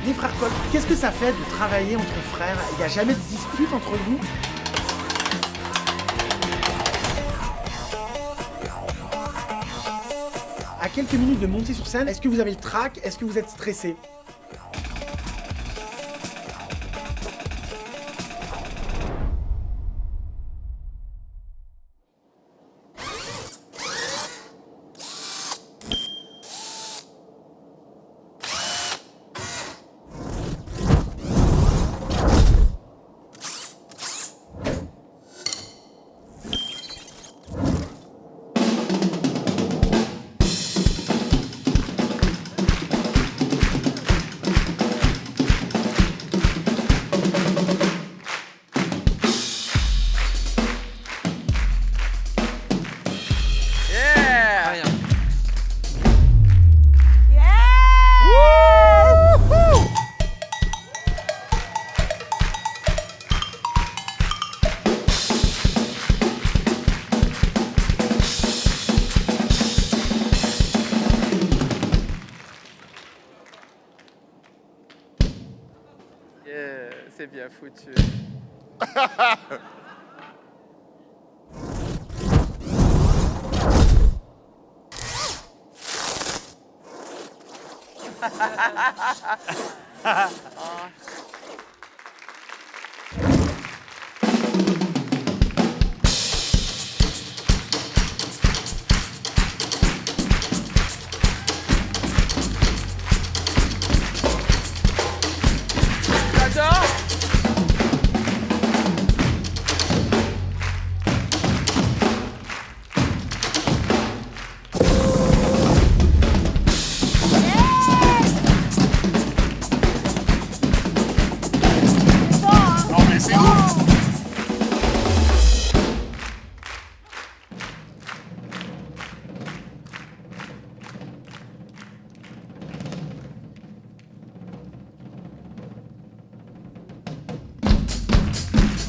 Les frères Coll, qu'est-ce que ça fait de travailler entre frères? Il n'y a jamais de dispute entre vous? À quelques minutes de monter sur scène, est-ce que vous avez le trac? Est-ce que vous êtes stressé? C'est bien foutu.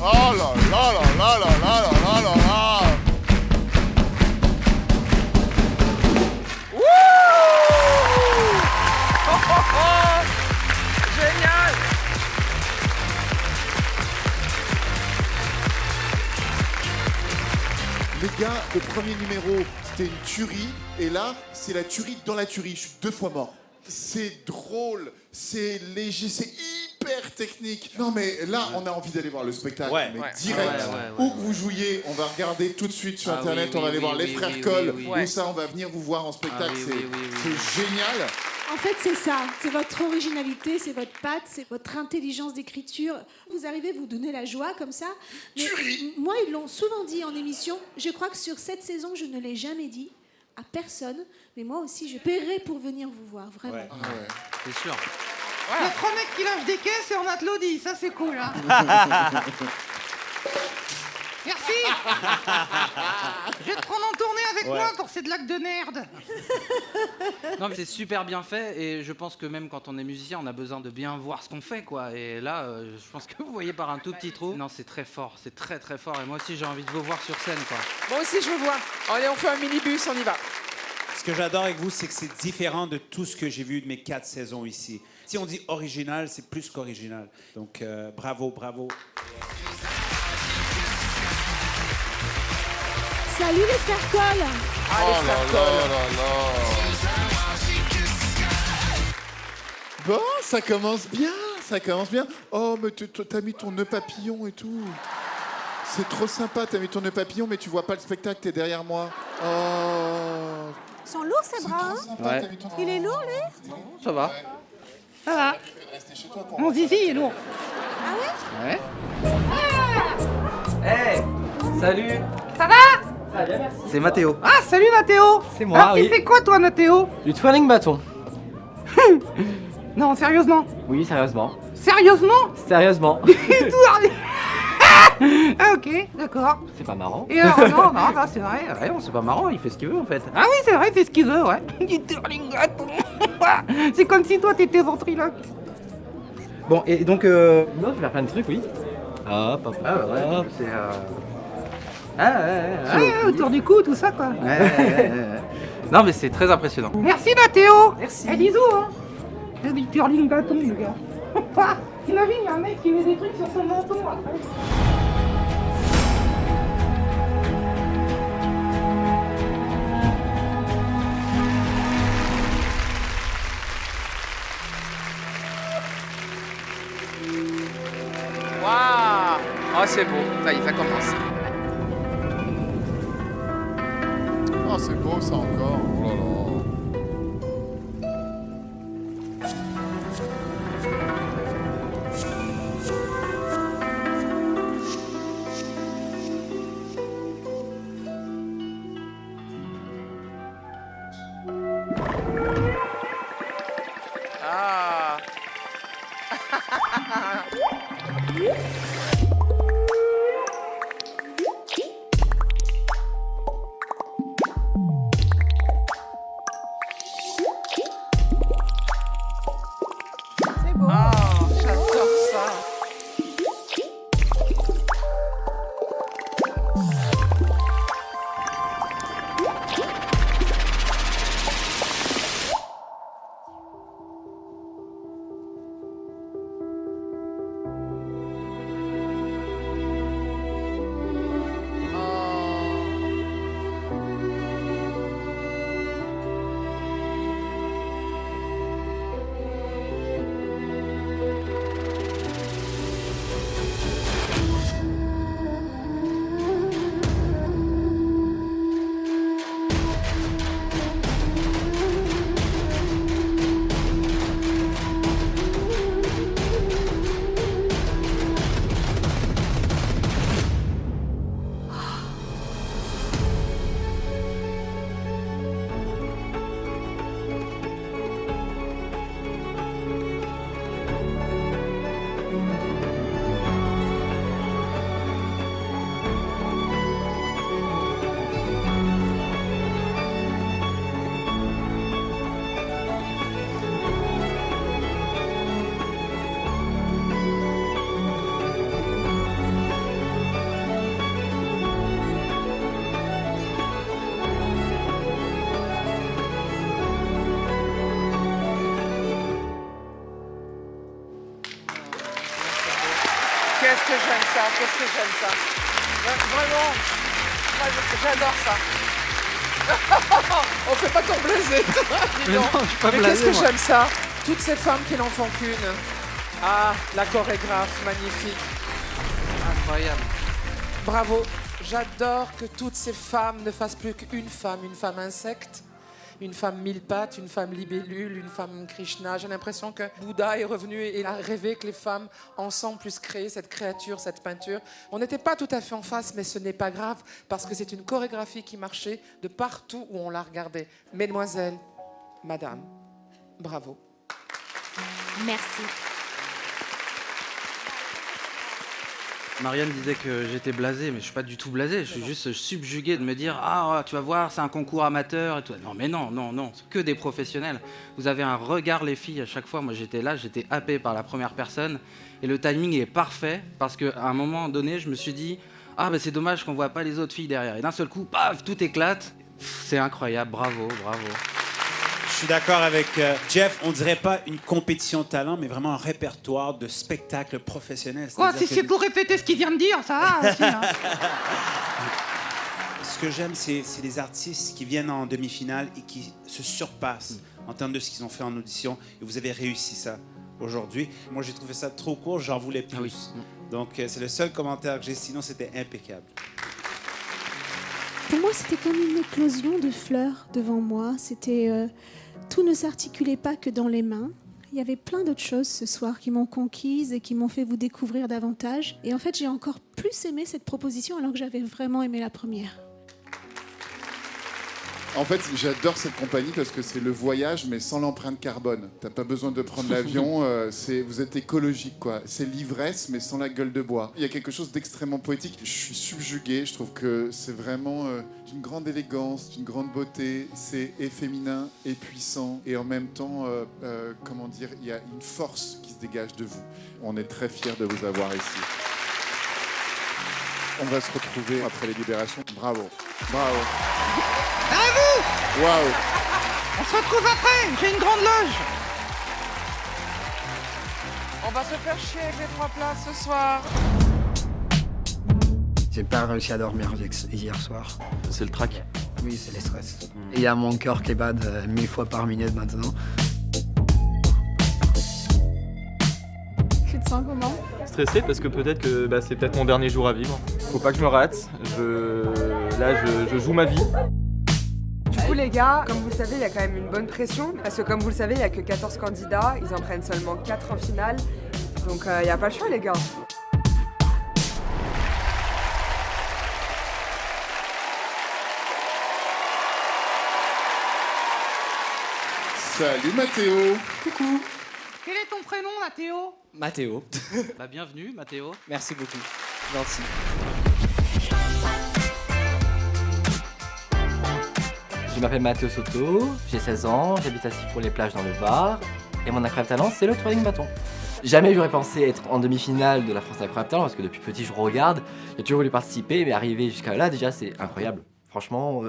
Oh là là là là là là là là là là. Wouh! Oh, oh, oh! Génial! Les gars, le premier numéro, c'était une tuerie. Et là, c'est la tuerie dans la tuerie. Je suis 2 fois mort. C'est drôle, c'est léger, c'est hyper technique. Non mais là, on a envie d'aller voir le spectacle, mais direct. Où que vous jouiez, on va regarder tout de suite sur Internet, on va aller voir les frères Coll. Où ça, on va venir vous voir en spectacle, c'est génial. En fait, c'est ça. C'est votre originalité, c'est votre patte, c'est votre intelligence d'écriture. Vous arrivez, vous donnez la joie comme ça. Mais moi, ils l'ont souvent dit en émission. Je crois que sur cette saison, je ne l'ai jamais dit à personne. Mais moi aussi, je paierai pour venir vous voir, vraiment. Ouais. C'est sûr. Il y a 3 mecs qui lâchent des caisses et on a de l'audi. Ça, c'est cool, hein. Merci. Je vais te prendre en tournée avec moi pour ces blagues de merde. Non mais c'est super bien fait et je pense que même quand on est musicien, on a besoin de bien voir ce qu'on fait, quoi. Et là, je pense que vous voyez par un tout petit trou. Non, c'est très fort, c'est très très fort. Et moi aussi, j'ai envie de vous voir sur scène, quoi. Moi aussi, je veux voir. Allez, on fait un minibus, on y va. Ce que j'adore avec vous, c'est que c'est différent de tout ce que j'ai vu de mes 4 saisons ici. Si on dit original, c'est plus qu'original. Donc, bravo, bravo. Salut les frères Coll. Oh là là là là. Bon, ça commence bien, ça commence bien. Oh, mais t'as mis ton nœud papillon et tout. C'est trop sympa, t'as mis ton nœud papillon, mais tu vois pas le spectacle, t'es derrière moi. Oh. Ils sont lourds ces bras, hein? Ouais. Il est lourd, lui? Ça va. Ça va. Mon zizi est lourd. Ah ouais? Ouais. Hey, salut. Ça va? C'est Mathéo. Ah, salut Mathéo. C'est moi, Tu fais quoi toi, Mathéo? Du twirling bâton. Non, sérieusement. Oui, sérieusement. Sérieusement? Sérieusement. Ah, ok, d'accord. C'est pas marrant. Et alors, non, c'est vrai. Ouais, bon, c'est pas marrant, il fait ce qu'il veut en fait. Ah oui, c'est vrai, c'est ce qu'il veut, ouais. Du twirling bâton. C'est comme si toi, t'étais ventriloque. Bon, et donc. Non, je vais faire plein de trucs, oui. Hop, hop, Ah ouais, hop. c'est. Autour du cou, tout ça, quoi. Ouais. Non, mais c'est très impressionnant. Merci Mathéo. Merci. Et bisous, hein. C'est du curling bâton, le gars. T'imagines, il y a un mec qui met des trucs sur son menton après. Waouh! Oh, c'est beau. Ça y est, ça commence. Oh, c'est beau ça encore. Oh là là. Ah! C'est beau. Ah, j'adore ça. Qu'est-ce que j'aime ça, qu'est-ce que j'aime ça. Vraiment, moi, j'adore ça. On fait pas ton baiser, toi, dis Mais donc. non, je suis pas Mais blasé, qu'est-ce que moi. j'aime ça. Toutes ces femmes qui n'en font qu'une. Ah, la chorégraphe, magnifique. Incroyable. Bravo. J'adore que toutes ces femmes ne fassent plus qu'une femme insecte, une femme mille pattes, une femme libellule, une femme Krishna. J'ai l'impression que Bouddha est revenu et il a rêvé que les femmes ensemble puissent créer cette créature, cette peinture. On n'était pas tout à fait en face, mais ce n'est pas grave parce que c'est une chorégraphie qui marchait de partout où on la regardait. Mesdemoiselles, madame, bravo. Merci. Marianne disait que j'étais blasé, mais je suis pas du tout blasé. Je suis juste subjugué de me dire ah tu vas voir, c'est un concours amateur et tout. Non mais non, c'est que des professionnels. Vous avez un regard les filles à chaque fois. Moi j'étais là, j'étais happé par la première personne et le timing est parfait parce qu'à un moment donné je me suis dit ah bah c'est dommage qu'on voit pas les autres filles derrière. Et d'un seul coup, paf, tout éclate. C'est incroyable, bravo. Je suis d'accord avec Jeff. On dirait pas une compétition de talent, mais vraiment un répertoire de spectacles professionnels. Quoi, C'est-à-dire si que- c'est pour répéter ce qu'il vient de dire, ça va aussi, hein. Ce que j'aime, c'est les artistes qui viennent en demi-finale et qui se surpassent en termes de ce qu'ils ont fait en audition. Et vous avez réussi ça aujourd'hui. Moi, j'ai trouvé ça trop court, j'en voulais plus. Ah oui. Donc, c'est le seul commentaire que j'ai. Sinon, c'était impeccable. Pour moi, c'était comme une éclosion de fleurs devant moi. C'était tout ne s'articulait pas que dans les mains. Il y avait plein d'autres choses ce soir qui m'ont conquise et qui m'ont fait vous découvrir davantage. Et en fait, j'ai encore plus aimé cette proposition alors que j'avais vraiment aimé la première. En fait, j'adore cette compagnie parce que c'est le voyage, mais sans l'empreinte carbone. T'as pas besoin de prendre l'avion, vous êtes écologique, quoi. C'est l'ivresse, mais sans la gueule de bois. Il y a quelque chose d'extrêmement poétique. Je suis subjugué, je trouve que c'est vraiment d'une grande élégance, d'une grande beauté. C'est et féminin et puissant, et en même temps, comment dire, il y a une force qui se dégage de vous. On est très fiers de vous avoir ici. On va se retrouver après les libérations. Bravo. Bravo. À vous. Waouh. On se retrouve après, j'ai une grande loge. On va se faire chier avec les 3 places ce soir. J'ai pas réussi à dormir hier soir. C'est le track. Oui, c'est les stress. Et il y a mon cœur qui bat 1000 fois par minute maintenant. Tu te sens comment? Stressé parce que peut-être que c'est peut-être mon dernier jour à vivre. Faut pas que je me rate. Je joue ma vie. Du coup les gars, comme vous le savez, il y a quand même une bonne pression. Parce que comme vous le savez, il n'y a que 14 candidats. Ils en prennent seulement 4 en finale. Donc il n'y a pas le choix les gars. Salut Mathéo. Coucou. Quel est ton prénom, Mathéo? Mathéo. Bienvenue, Mathéo. Merci beaucoup. Gentil. Je m'appelle Mathéo Soto, j'ai 16 ans, j'habite à Sifour-les-Plages dans le Var. Et mon incroyable talent, c'est le twirling bâton. Jamais j'aurais pensé être en demi-finale de la France Incroyable Talent parce que depuis petit je regarde, j'ai toujours voulu participer, mais arriver jusqu'à là déjà c'est incroyable. Franchement,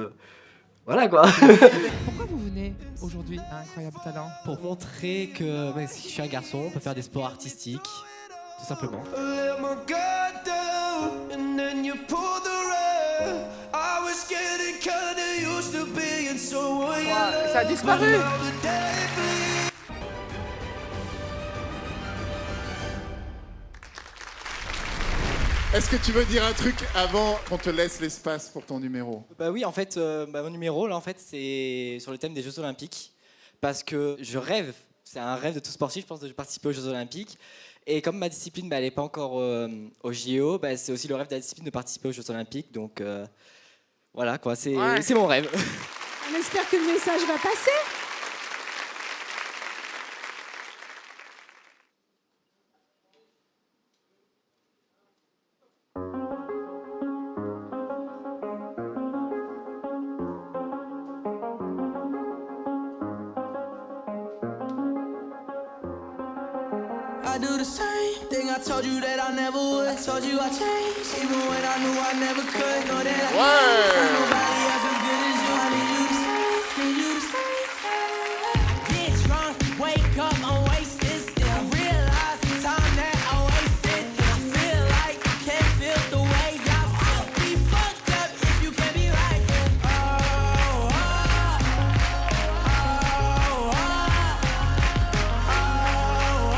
voilà quoi. Pourquoi vous venez aujourd'hui à Incroyable Talent? Pour montrer que si je suis un garçon, on peut faire des sports artistiques, tout simplement. Ça a disparu. Est-ce que tu veux dire un truc avant qu'on te laisse l'espace pour ton numéro? Bah oui, en fait, mon numéro, là, en fait, c'est sur le thème des Jeux Olympiques. Parce que je rêve, c'est un rêve de tout sportif, je pense, de participer aux Jeux Olympiques. Et comme ma discipline, elle n'est pas encore au JO, c'est aussi le rêve de la discipline de participer aux Jeux Olympiques. Donc, voilà, quoi, c'est mon rêve. On espère que le message va passer. I do the same thing I told you that I never would. I told you I changed, even when I knew I never could. Know that I can't find nobody else as good as you. I need you to stay, need you to stay. I get drunk, wake up, I'm wasted still. I realize the time that I wasted. I feel like you can't feel the way I feel. Be fucked up if you can't be right. Oh, oh, oh, oh,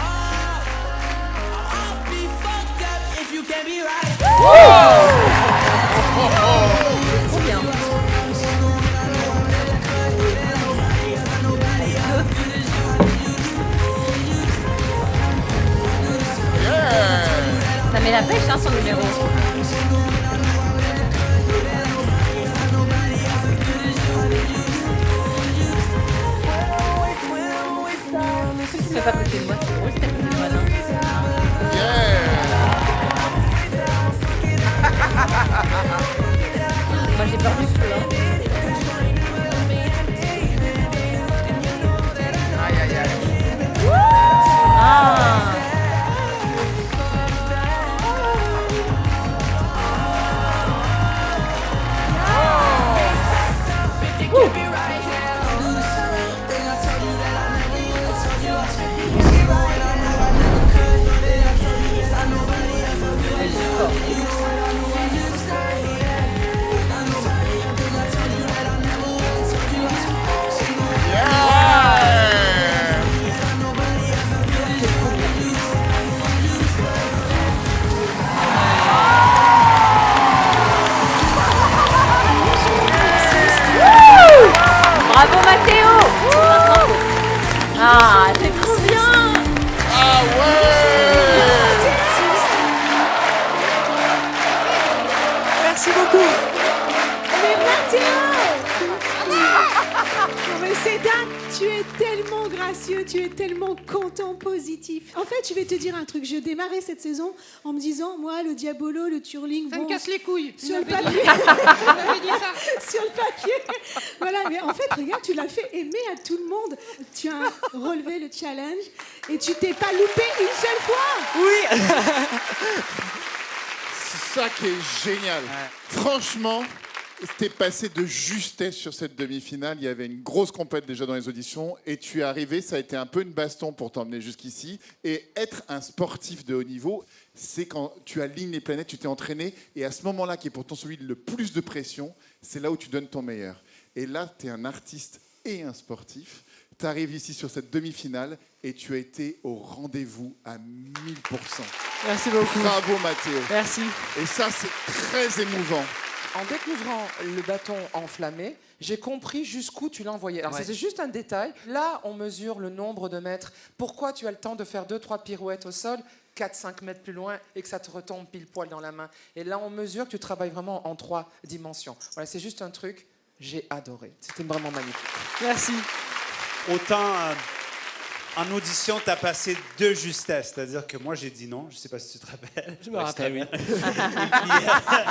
I'll be fucked up if you can't be right. Trop bien. Ça met la pêche, hein, son numéro. Tu fais pas côté de moi, c'est drôle, c'est à côté de moi, non? Moi j'ai peur du feu, hein. Aïe, aïe, aïe. Ah. Bravo Mathéo. Ah, c'est trop bien. Ah ouais. Merci beaucoup. Mais Mathéo. Non mais c'est dingue. Tu es tellement gracieux, tu es tellement content, positif. En fait, je vais te dire un truc. Je démarrais cette saison en me disant, moi, le diabolo, le twirling, Ça me casse les couilles. sur le Tu m'avais papier. dit. Tu m'avais dit ça. Sur le papier. Voilà, mais en fait, regarde, tu l'as fait aimer à tout le monde. Tu as relevé le challenge et tu t'es pas loupé une seule fois. C'est ça qui est génial. Franchement, T'es passé de justesse sur cette demi-finale. Il y avait une grosse compète déjà dans les auditions. Et tu es arrivé, ça a été un peu une baston pour t'emmener jusqu'ici. Et être un sportif de haut niveau, c'est quand tu alignes les planètes, tu t'es entraîné. Et à ce moment-là, qui est pourtant celui de le plus de pression, c'est là où tu donnes ton meilleur. Et là, tu es un artiste et un sportif. Tu arrives ici sur cette demi-finale et tu as été au rendez-vous à 1000%. Merci beaucoup. Bravo Mathéo. Merci. Et ça, c'est très émouvant. En découvrant le bâton enflammé, j'ai compris jusqu'où tu l'as envoyé. Alors, Ouais. c'est juste un détail. Là, on mesure le nombre de mètres. Pourquoi tu as le temps de faire 2-3 pirouettes au sol 4-5 mètres plus loin et que ça te retombe pile poil dans la main. Et là, on mesure que tu travailles vraiment en 3 dimensions. Voilà, c'est juste un truc. J'ai adoré. C'était vraiment magnifique. Merci. Autant en audition, tu as passé de justesse. C'est-à-dire que moi, j'ai dit non. Je ne sais pas si tu te rappelles. Je me rappelle, oui.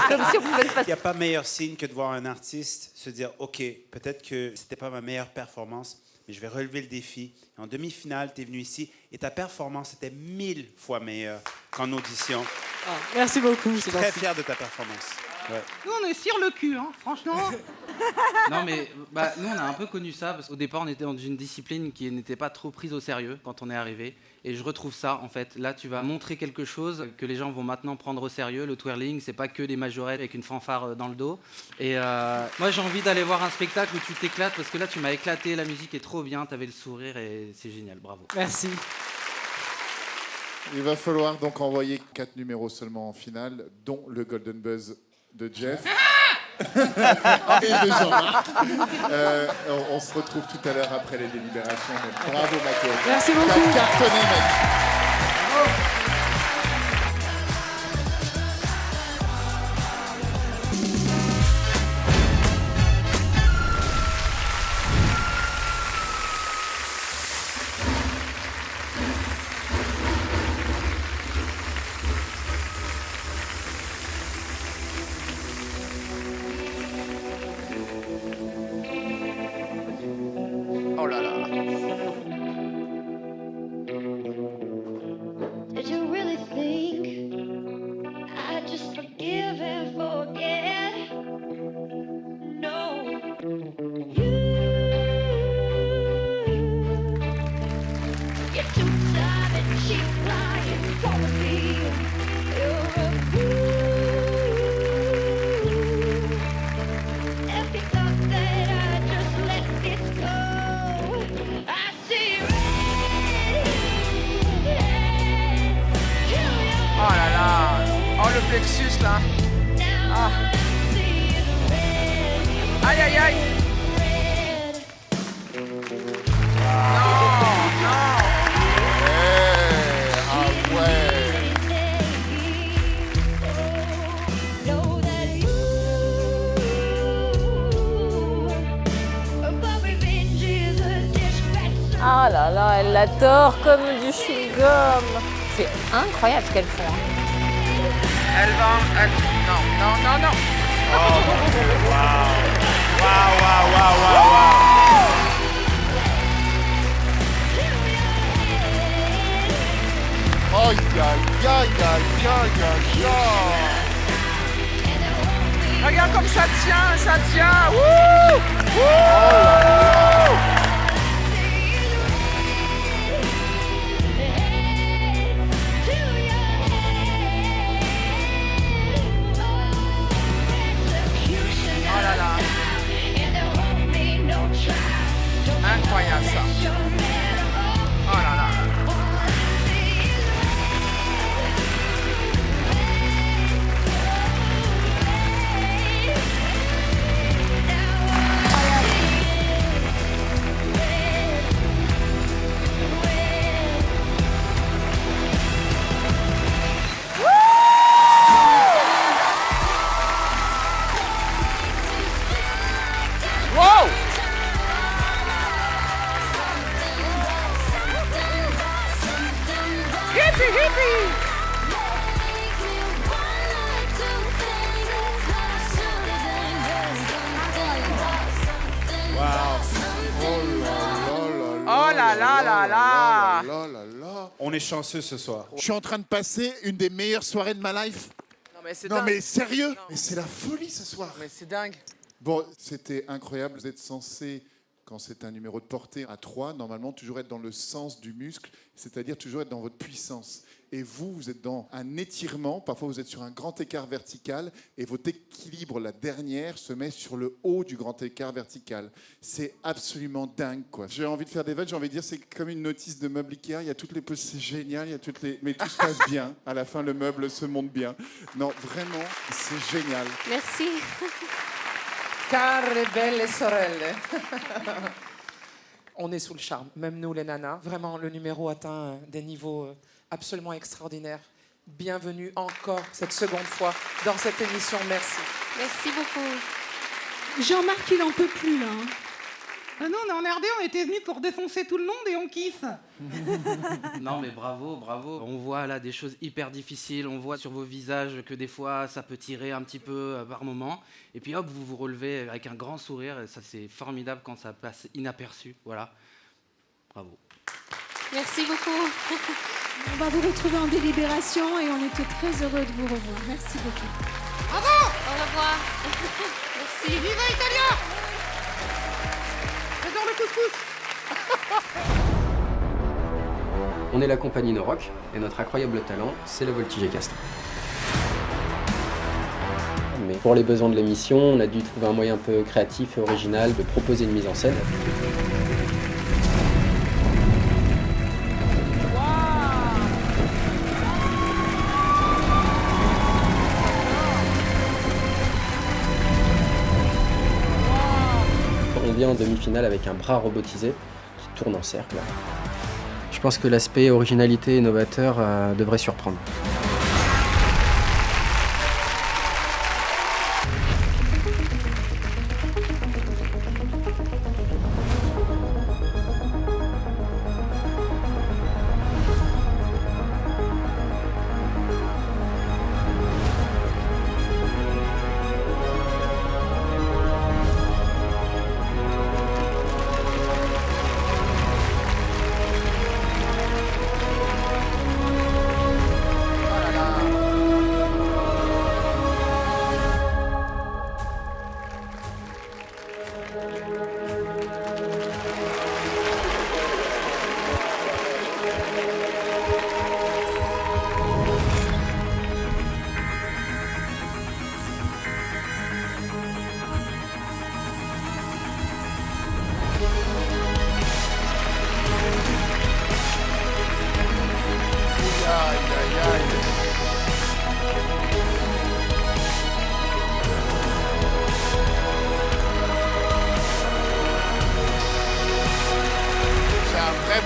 Comme si on pouvait le Il n'y a pas meilleur signe que de voir un artiste se dire « OK, peut-être que ce n'était pas ma meilleure performance, mais je vais relever le défi. » En demi-finale, tu es venu ici et ta performance était 1000 fois meilleure qu'en audition. Ah, merci beaucoup. Je suis très fier de ta performance. Ouais. Nous, on est sur le cul, hein, franchement. Non mais nous on a un peu connu ça parce qu'au départ on était dans une discipline qui n'était pas trop prise au sérieux quand on est arrivé et je retrouve ça en fait. Là tu vas montrer quelque chose que les gens vont maintenant prendre au sérieux. Le twirling c'est pas que des majorettes avec une fanfare dans le dos et moi j'ai envie d'aller voir un spectacle où tu t'éclates parce que là tu m'as éclaté, la musique est trop bien, t'avais le sourire et c'est génial, bravo. Merci. Il va falloir donc envoyer 4 numéros seulement en finale, dont le Golden Buzz de Jeff et de Jean-Marc. On se retrouve tout à l'heure après les délibérations. Mais bravo Mathéo. Merci beaucoup. T'as cartonné, mec. Oh là là. Did you really think I'd just forgive and forget? No. You're too tired and cheap lying for me. You're a fool. If you thought that I'd just let this go, I see red. Oh là là. Oh le plexus là. Ah. Aïe aïe aïe. Ah là là, elle l'adore comme du chewing-gum. C'est incroyable ce qu'elle fait. Elle va. Non, non, non, non. Aïe, aïe, aïe, aïe, aïe, aïe, aïe. Regarde comme ça tient, ça tient. Wouh! Oh là là. Incroyable ça. Oh là là. Wow! Hippie, hippie! Oh là là là là! Là, là, là. On est chanceux ce soir. Je suis en train de passer une des meilleures soirées de ma life. Non mais c'est Non dingue. mais sérieux. Non. Mais c'est la folie ce soir. Mais c'est dingue. Bon, c'était incroyable. Vous êtes censé, quand c'est un numéro de portée à 3, normalement toujours être dans le sens du muscle, c'est-à-dire toujours être dans votre puissance. Et vous êtes dans un étirement, parfois vous êtes sur un grand écart vertical, et votre équilibre, la dernière, se met sur le haut du grand écart vertical. C'est absolument dingue, quoi. J'ai envie de faire des vannes, j'ai envie de dire, c'est comme une notice de meuble Ikea, il y a toutes les c'est génial, il y a toutes les... mais tout se passe bien. À la fin, le meuble se monte bien. Non, vraiment, c'est génial. Merci. Care belle sorelle. On est sous le charme, même nous les nanas. Vraiment, le numéro atteint des niveaux absolument extraordinaires. Bienvenue encore cette seconde fois dans cette émission. Merci. Merci beaucoup. Jean-Marc, il en peut plus, là. Hein. Ah non, on est emmerdés, on était venus pour défoncer tout le monde et on kiffe. Non mais bravo, bravo. On voit là des choses hyper difficiles, on voit sur vos visages que des fois ça peut tirer un petit peu par moment. Et puis hop, vous vous relevez avec un grand sourire et ça c'est formidable quand ça passe inaperçu. Voilà, bravo. Merci beaucoup. On va vous retrouver en délibération et on était très heureux de vous revoir. Merci beaucoup. Bravo. Au revoir. Merci. Viva Italia. J'adore le couscous. On est la compagnie No Rock et notre incroyable talent, c'est le voltige équestre. Mais pour les besoins de l'émission, on a dû trouver un moyen un peu créatif et original de proposer une mise en scène. On vient en demi-finale avec un bras robotisé qui tourne en cercle. Je pense que l'aspect originalité et novateur devrait surprendre.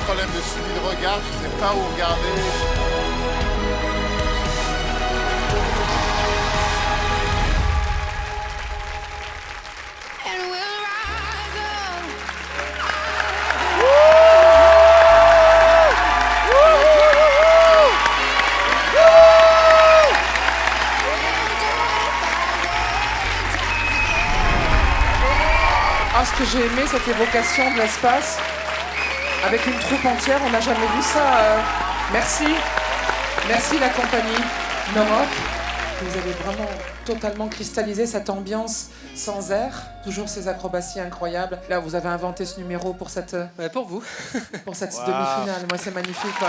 Problème de suivi de regard, je sais pas où regarder. Ah, ce que j'ai aimé, cette évocation de l'espace. Avec une troupe entière, on n'a jamais vu ça. Merci. Merci la compagnie No Rock. Vous avez vraiment totalement cristallisé cette ambiance sans air. Toujours ces acrobaties incroyables. Là, vous avez inventé ce numéro pour cette... Pour vous. Pour cette demi-finale. Moi, c'est magnifique. Ouais.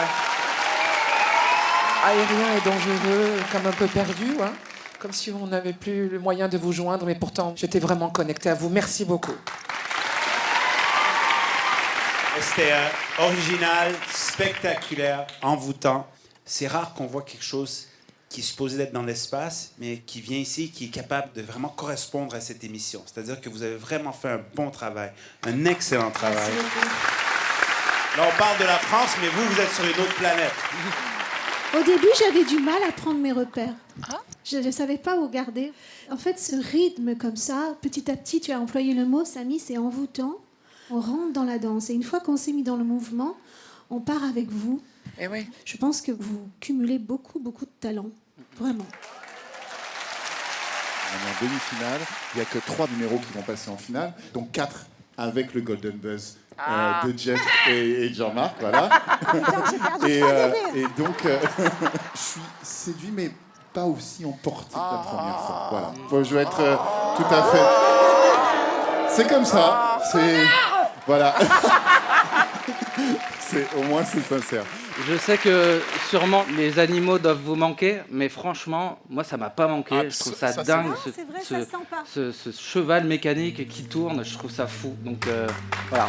Aérien et dangereux, comme un peu perdu. Hein. Comme si on n'avait plus le moyen de vous joindre. Mais pourtant, j'étais vraiment connecté à vous. Merci beaucoup. C'était original, spectaculaire, envoûtant. C'est rare qu'on voit quelque chose qui est supposé d'être dans l'espace, mais qui vient ici, qui est capable de vraiment correspondre à cette émission. C'est-à-dire que vous avez vraiment fait un bon travail, un excellent travail. Là, on parle de la France, mais vous êtes sur une autre planète. Au début, j'avais du mal à prendre mes repères. Je ne savais pas où regarder. En fait, ce rythme comme ça, petit à petit, tu as employé le mot, Samy, c'est envoûtant. On rentre dans la danse. Et une fois qu'on s'est mis dans le mouvement, on part avec vous. Et oui. Je pense que vous cumulez beaucoup, beaucoup de talent. Vraiment. On est en demi-finale. Il n'y a que 3 numéros qui vont passer en finale, donc 4 avec le Golden Buzz de Jeff et de Jean-Marc. Voilà. et donc, je suis séduit, mais pas aussi emporté que la première fois. Voilà. Je vais être tout à fait... C'est comme ça. C'est... Voilà. Au moins, c'est sincère. Je sais que sûrement les animaux doivent vous manquer, mais franchement, moi ça m'a pas manqué. Je trouve ça dingue, c'est vrai, ça se sent pas. ce cheval mécanique qui tourne, je trouve ça fou. Donc voilà.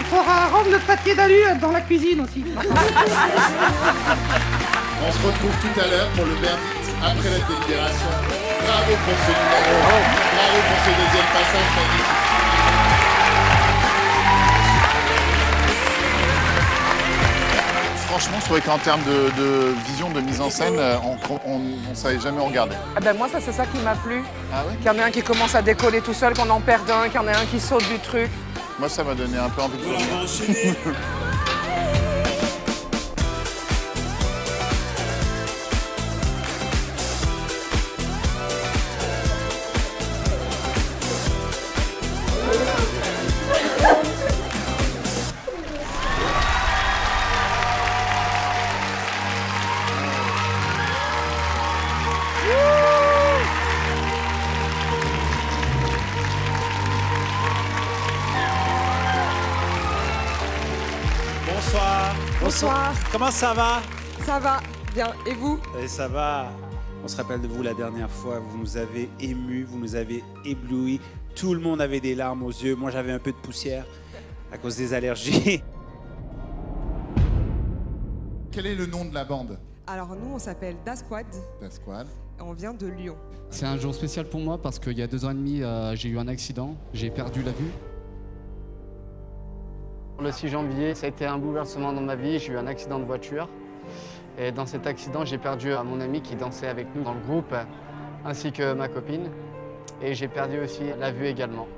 Il faudra rendre notre papier d'alu dans la cuisine aussi. On se retrouve tout à l'heure pour le verdict après la délibération. Bravo pour ce numéro. Bravo pour ce deuxième passage magnifique. Franchement, je trouvais qu'en termes de vision, de mise en scène, on ne savait jamais regarder. Ah ben moi, ça c'est ça qui m'a plu. Ah oui? Qu'il y en ait un qui commence à décoller tout seul, qu'on en perde un, qu'il y en ait un qui saute du truc. Moi, ça m'a donné un peu envie de vomir. Bonsoir. Bonsoir. Comment ça va? Ça va, bien. Et vous? Ça va. On se rappelle de vous la dernière fois. Vous nous avez émus, vous nous avez éblouis. Tout le monde avait des larmes aux yeux. Moi, j'avais un peu de poussière à cause des allergies. Quel est le nom de la bande? Alors nous, on s'appelle Da Squad. Da Squad. Et on vient de Lyon. C'est un jour spécial pour moi parce qu'il y a 2 ans et demi, j'ai eu un accident. J'ai perdu la vue. Le 6 janvier, ça a été un bouleversement dans ma vie. J'ai eu un accident de voiture. Et dans cet accident, j'ai perdu mon ami qui dansait avec nous dans le groupe, ainsi que ma copine. Et j'ai perdu aussi la vue également.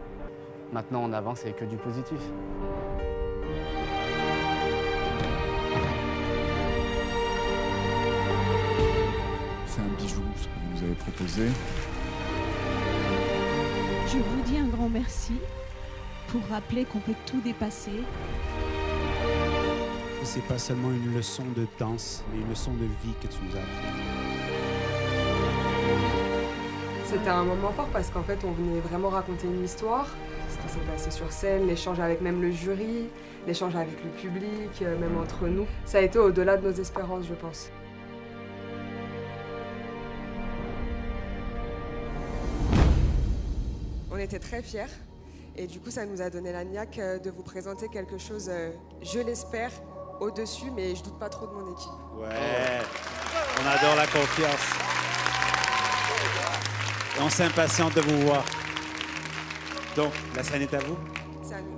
Maintenant, on avance avec que du positif. C'est un bijou, ce que vous nous avez proposé. Je vous dis un grand merci pour rappeler qu'on peut tout dépasser. C'est pas seulement une leçon de danse, mais une leçon de vie que tu nous as appris. C'était un moment fort parce qu'en fait, on venait vraiment raconter une histoire. Ce qui s'est passé sur scène, l'échange avec même le jury, l'échange avec le public, même entre nous. Ça a été au-delà de nos espérances, je pense. On était très fiers. Et du coup, ça nous a donné la niaque de vous présenter quelque chose, je l'espère, au-dessus, mais je doute pas trop de mon équipe. Ouais, on adore la confiance. Et on s'impatiente de vous voir. Donc, la scène est à vous? C'est à nous.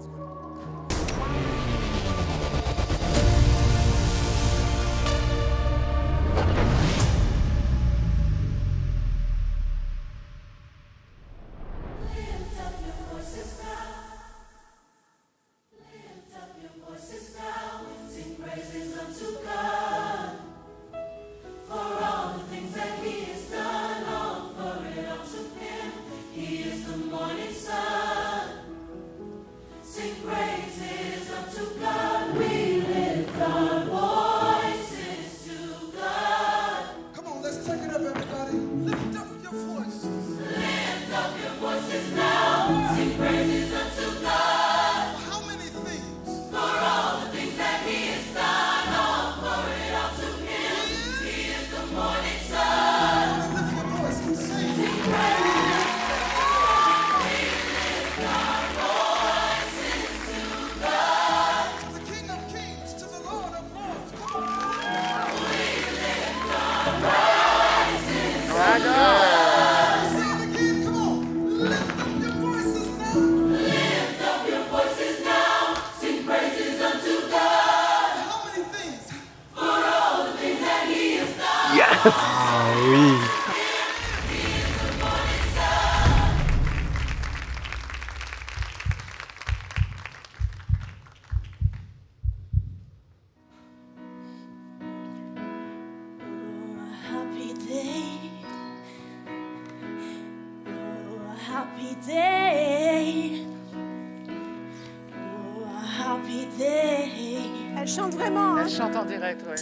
Ah oui. Happy day. Oh, happy day. Oh, happy day. Elle chante vraiment, hein? Elle chante en direct, ouais.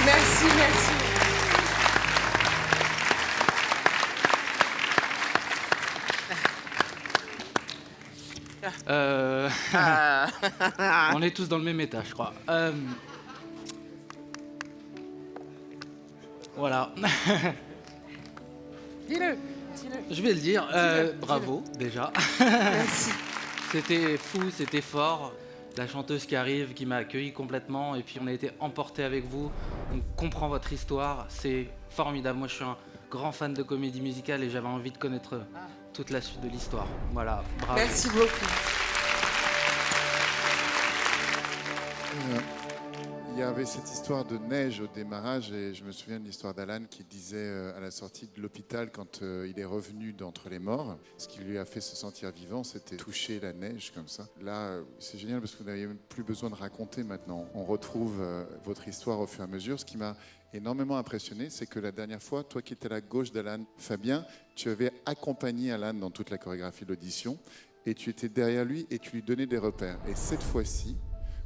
Merci, merci. On est tous dans le même état, je crois. Voilà. Dis-le. Je vais le dire. Bravo, déjà. Merci. C'était fou, c'était fort. La chanteuse qui arrive, qui m'a accueilli complètement, et puis on a été emportés avec vous. On comprend votre histoire, c'est formidable. Moi, je suis un grand fan de comédie musicale et j'avais envie de connaître toute la suite de l'histoire. Voilà, bravo. Merci beaucoup. Il y avait cette histoire de neige au démarrage et je me souviens de l'histoire d'Alan qui disait à la sortie de l'hôpital quand il est revenu d'entre les morts, ce qui lui a fait se sentir vivant, c'était toucher la neige comme ça. Là, c'est génial parce que vous n'avez même plus besoin de raconter maintenant. On retrouve votre histoire au fur et à mesure. Ce qui m'a énormément impressionné, c'est que la dernière fois, toi qui étais à la gauche d'Alan, Fabien, tu avais accompagné Alan dans toute la chorégraphie de l'audition et tu étais derrière lui et tu lui donnais des repères. Et cette fois-ci,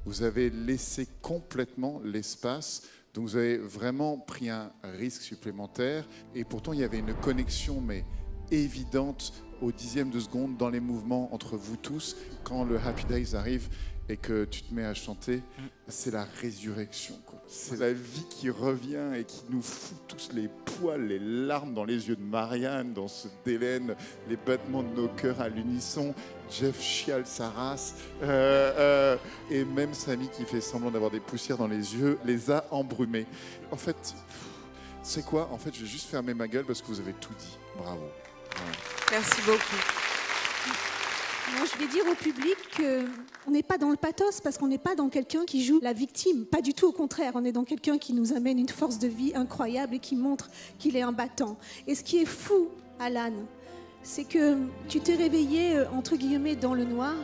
vous avez laissé complètement l'espace, donc vous avez vraiment pris un risque supplémentaire et pourtant il y avait une connexion mais évidente au dixième de seconde dans les mouvements entre vous tous. Quand le Happy Days arrive et que tu te mets à chanter, c'est la résurrection, quoi. C'est la vie qui revient et qui nous fout tous les poils, les larmes dans les yeux de Marianne, dans ce d'Hélène, les battements de nos cœurs à l'unisson. Jeff chiale sa race et même Samy qui fait semblant d'avoir des poussières dans les yeux les a embrumés. En fait, c'est quoi ? En fait, je vais juste fermer ma gueule parce que vous avez tout dit. Bravo. Ouais. Merci beaucoup. Moi, je vais dire au public qu'on n'est pas dans le pathos parce qu'on n'est pas dans quelqu'un qui joue la victime. Pas du tout, au contraire. On est dans quelqu'un qui nous amène une force de vie incroyable et qui montre qu'il est un battant. Et ce qui est fou, Alan, c'est que tu t'es réveillé, entre guillemets, dans le noir,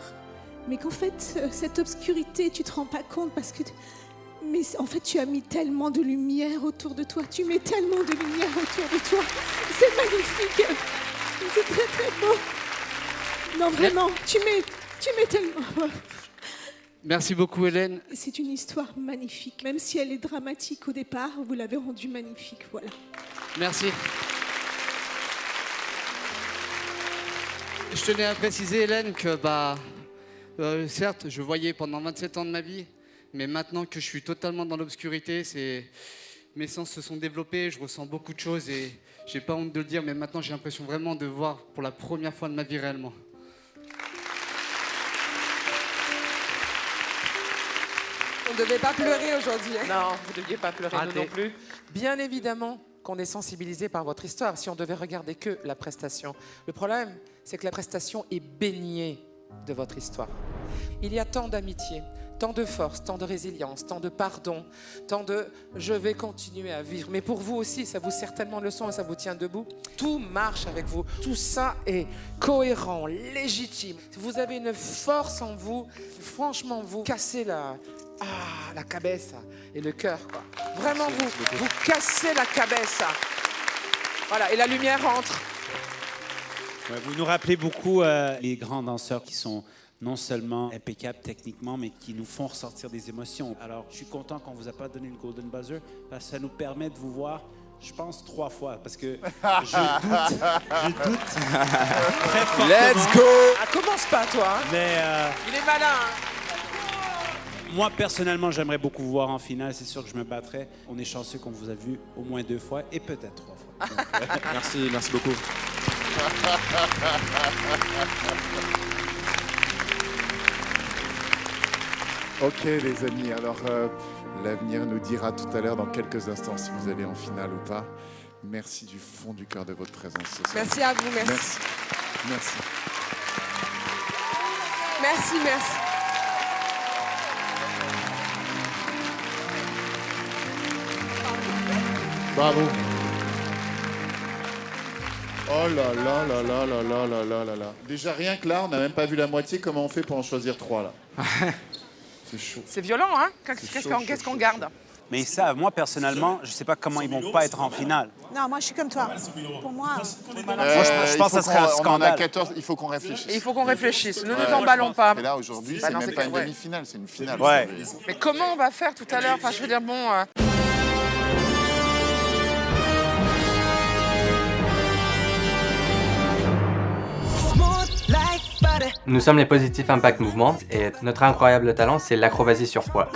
mais qu'en fait, cette obscurité, tu te rends pas compte parce que... Mais en fait, tu as mis tellement de lumière autour de toi. Tu mets tellement de lumière autour de toi. C'est magnifique. C'est très, très beau. Non, vraiment, tu mets tellement... Merci beaucoup, Hélène. C'est une histoire magnifique. Même si elle est dramatique au départ, vous l'avez rendue magnifique. Voilà. Merci. Je tenais à préciser, Hélène, que certes, je voyais pendant 27 ans de ma vie, mais maintenant que je suis totalement dans l'obscurité, mes sens se sont développés, je ressens beaucoup de choses et j'ai pas honte de le dire, mais maintenant j'ai l'impression vraiment de voir pour la première fois de ma vie réellement. On ne devait pas pleurer aujourd'hui. Hein. Non, vous ne deviez pas pleurer, Raté. nous non plus. Bien évidemment qu'on est sensibilisé par votre histoire si on devait regarder que la prestation. Le problème, c'est que la prestation est baignée de votre histoire. Il y a tant d'amitié, tant de force, tant de résilience, tant de pardon, tant de « je vais continuer à vivre ». Mais pour vous aussi, ça vous sert tellement de leçons et ça vous tient debout. Tout marche avec vous. Tout ça est cohérent, légitime. Vous avez une force en vous. Franchement, vous cassez la cabeza et le cœur, quoi. Vraiment, vous cassez la cabeza. Voilà, et la lumière entre. Ouais, vous nous rappelez beaucoup les grands danseurs qui sont non seulement impeccables techniquement, mais qui nous font ressortir des émotions. Alors, je suis content qu'on ne vous a pas donné le Golden Buzzer, parce que ça nous permet de vous voir, je pense, 3 fois, parce que je doute très fortement. Let's go! Ah, commence pas, toi. Hein. Mais il est malin. Hein. moi, personnellement, j'aimerais beaucoup vous voir en finale. C'est sûr que je me battrais. On est chanceux qu'on vous a vu au moins 2 fois et peut-être 3 fois. Donc, merci beaucoup. Ok les amis, alors l'avenir nous dira tout à l'heure dans quelques instants si vous allez en finale ou pas. Merci du fond du cœur de votre présence ce soir. Merci à vous, merci. Merci. Merci. Merci, merci. Bravo. Oh là là là là là là là là là là. Déjà rien que là, on n'a même pas vu la moitié. Comment on fait pour en choisir 3 là? C'est chaud. C'est violent, hein? Qu'est-ce qu'on garde? Mais ils savent. Moi, personnellement, je ne sais pas comment ils vont pas être en finale. Non, moi je suis comme toi. Pour moi, je pense que ça serait un scandale. On en a 14, il faut qu'on réfléchisse. Il faut qu'on réfléchisse. Ne nous emballons pas. Et là, aujourd'hui, c'est même pas une demi-finale, c'est une finale. Ouais. Mais comment on va faire tout à l'heure? Enfin, je veux dire, bon... Nous sommes les Positive Impact Movement et notre incroyable talent, c'est l'acrobatie sur poids.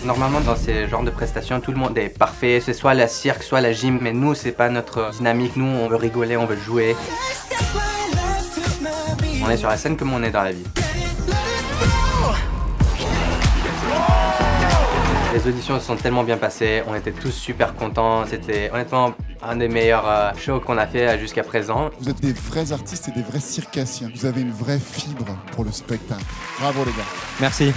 Normalement, dans ces genres de prestations, tout le monde est parfait. C'est soit la cirque, soit la gym. Mais nous, c'est pas notre dynamique. Nous, on veut rigoler, on veut jouer. On est sur la scène comme on est dans la vie. Les auditions se sont tellement bien passées. On était tous super contents. C'était honnêtement un des meilleurs shows qu'on a fait jusqu'à présent. Vous êtes des vrais artistes et des vrais circassiens. Vous avez une vraie fibre pour le spectacle. Bravo les gars. Merci.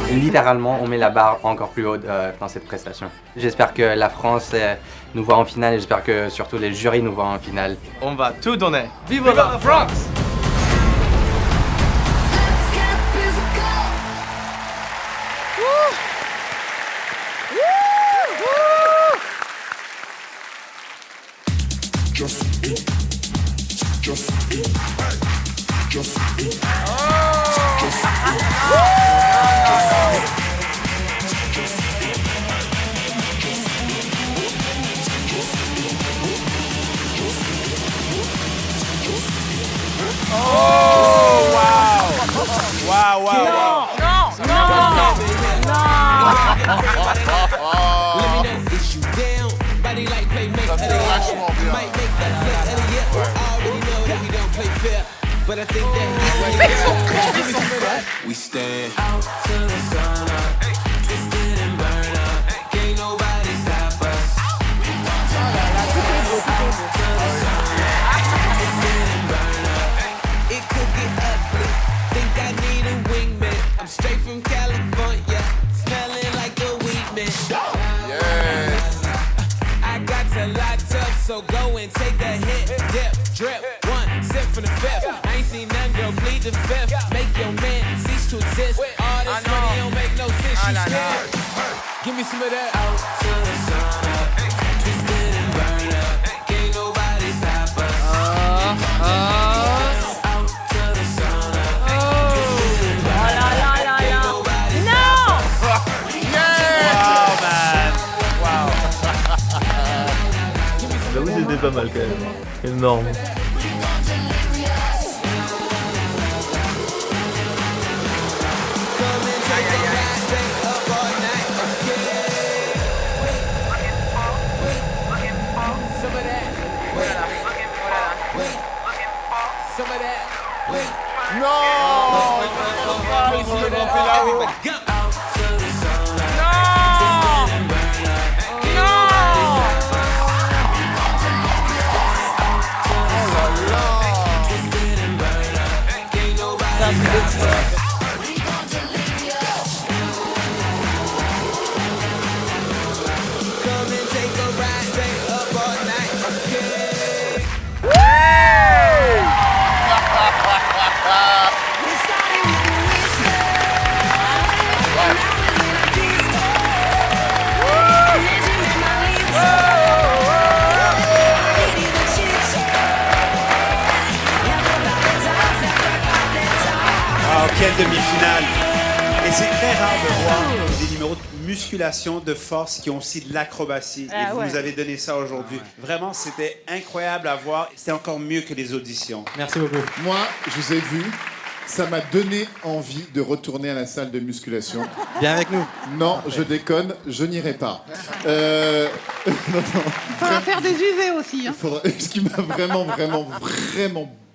Littéralement, on met la barre encore plus haute dans cette prestation. J'espère que la France nous voit en finale et j'espère que surtout les jurys nous voient en finale. On va tout donner. Vive la France! But I think that we stand out to the sun up, twisted and burn up. Can't nobody stop us. Out to the sun up, twisted and burn up. It could get ugly. Think I need a wingman. I'm straight from California, smelling like a weed man. I got to light up, so go and take a hit, dip, drip. For the fifth, I ain't seen none, girl, plead the fifth. Make your man cease to exist. All this money don't make no sense, you scared. Give me some of that. Out to the sun up, twisted and burn up. Can't nobody stop us. Out to the sun up, twisted and burn up. Can't nobody stop us. Wow, man. Wow. J'avoue, c'était pas mal quand même. Énorme. Quelle demi-finale! Et c'est très rare de voir des numéros de musculation, de force qui ont aussi de l'acrobatie. Et vous nous avez donné ça aujourd'hui. Vraiment, c'était incroyable à voir. C'était encore mieux que les auditions. Merci beaucoup. Moi, je vous ai vu. Ça m'a donné envie de retourner à la salle de musculation. Viens avec nous. Non, je déconne, je n'irai pas. Il faudra faire des UV aussi. Hein. Ce qui m'a vraiment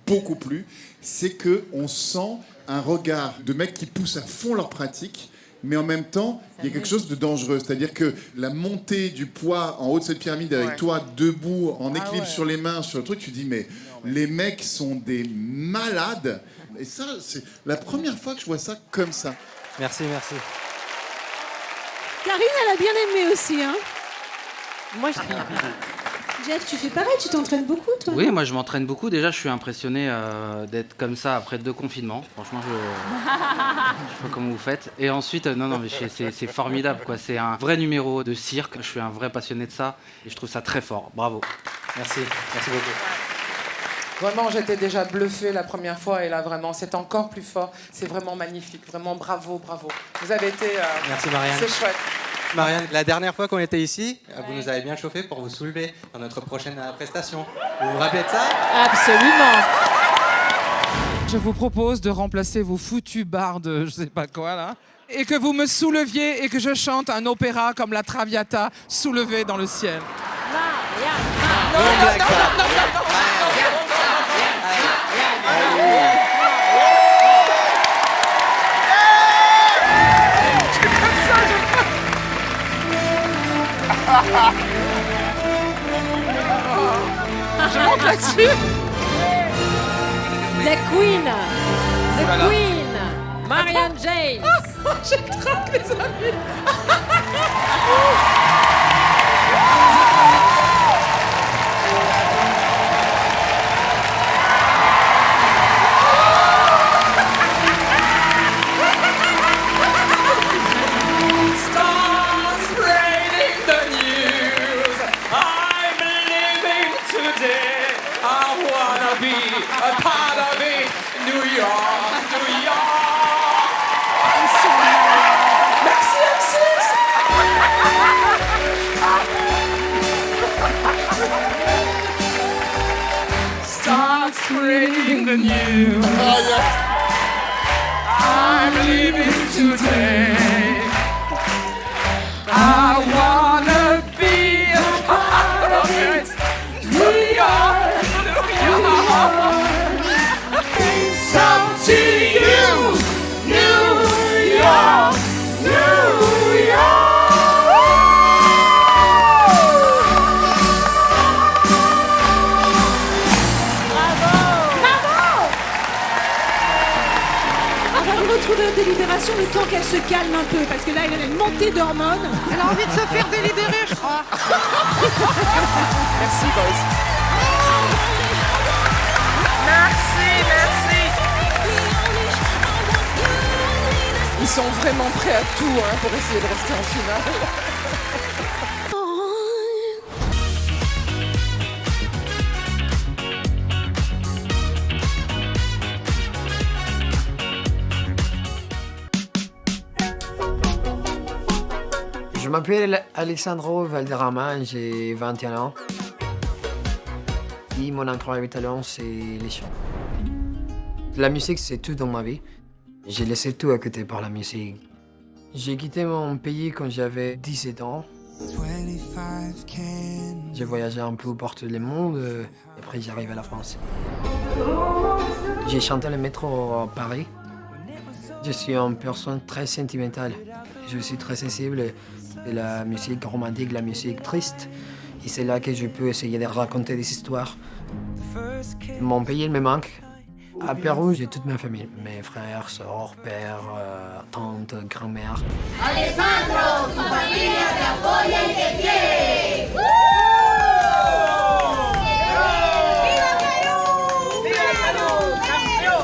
beaucoup plu, c'est qu'on sent un regard de mecs qui poussent à fond leur pratique, mais en même temps, il y a quelque chose de dangereux. C'est-à-dire que la montée du poids en haut de cette pyramide avec toi debout, en équilibre sur les mains, sur le truc, tu dis, mais les mecs sont des malades. Et ça, c'est la première fois que je vois ça comme ça. Merci. Karine, elle a bien aimé aussi, hein. Moi, Jeff, tu fais pareil, tu t'entraînes beaucoup, toi? Oui, moi je m'entraîne beaucoup. Déjà, je suis impressionné d'être comme ça après 2 confinements. Franchement, je sais pas comment vous faites. Et ensuite, non, mais c'est formidable, quoi. C'est un vrai numéro de cirque. Je suis un vrai passionné de ça et je trouve ça très fort. Bravo. Merci beaucoup. Vraiment, j'étais déjà bluffée la première fois et là, vraiment, c'est encore plus fort. C'est vraiment magnifique. Vraiment, bravo. Vous avez été... Merci, Marianne. C'est chouette. Marianne, la dernière fois qu'on était ici, vous nous avez bien chauffé pour vous soulever dans notre prochaine prestation. Vous vous rappelez de ça? Absolument. Je vous propose de remplacer vos foutus barres de je sais pas quoi, là, et que vous me souleviez et que je chante un opéra comme la Traviata, soulevée dans le ciel. Je monte là-dessus. The Queen. The Queen. Marianne James. J'ai le trac, les amis. A part of it, New York. Merci, M6. Start spreading the news. I'm leaving today. I wanna be a part of it, New York. It's up to you, New York, New York. On va vous retrouver au délibération le temps qu'elle se calme un peu, parce que là, elle a une montée d'hormones. Elle a envie de se faire délibérer, je crois. Merci, boys. Merci. Ils sont vraiment prêts à tout pour essayer de rester en finale. Je m'appelle Alessandro Valderrama, j'ai 21 ans. Et mon incroyable talent, c'est les chants. La musique, c'est tout dans ma vie. J'ai laissé tout à côté par la musique. J'ai quitté mon pays quand j'avais 17 ans. J'ai voyagé un peu partout dans le monde, et après j'arrive à la France. J'ai chanté le métro à Paris. Je suis une personne très sentimentale. Je suis très sensible de la musique romantique, la musique triste. Et c'est là que je peux essayer de raconter des histoires. Mon pays, il me manque. À Pérou, j'ai toute ma famille. Mes frères, sœurs, pères, tantes, grand-mère. Alessandro, tu familia te apoya y te quiere. ¡Viva Perú! ¡Viva Perú! ¡Campeón!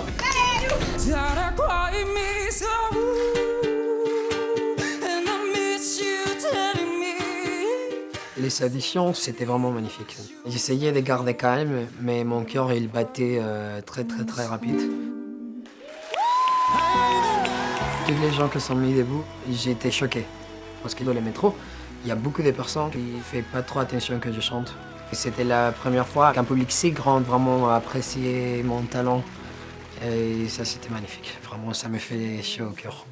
Les auditions, c'était vraiment magnifique. J'essayais de garder calme, mais mon cœur, il battait très rapide. Tous les gens qui sont mis debout, j'étais choqué. Parce que dans le métro, il y a beaucoup de personnes qui ne font pas trop attention que je chante. C'était la première fois qu'un public si grand vraiment appréciait mon talent. Et ça, c'était magnifique. Vraiment, ça me fait chaud au cœur.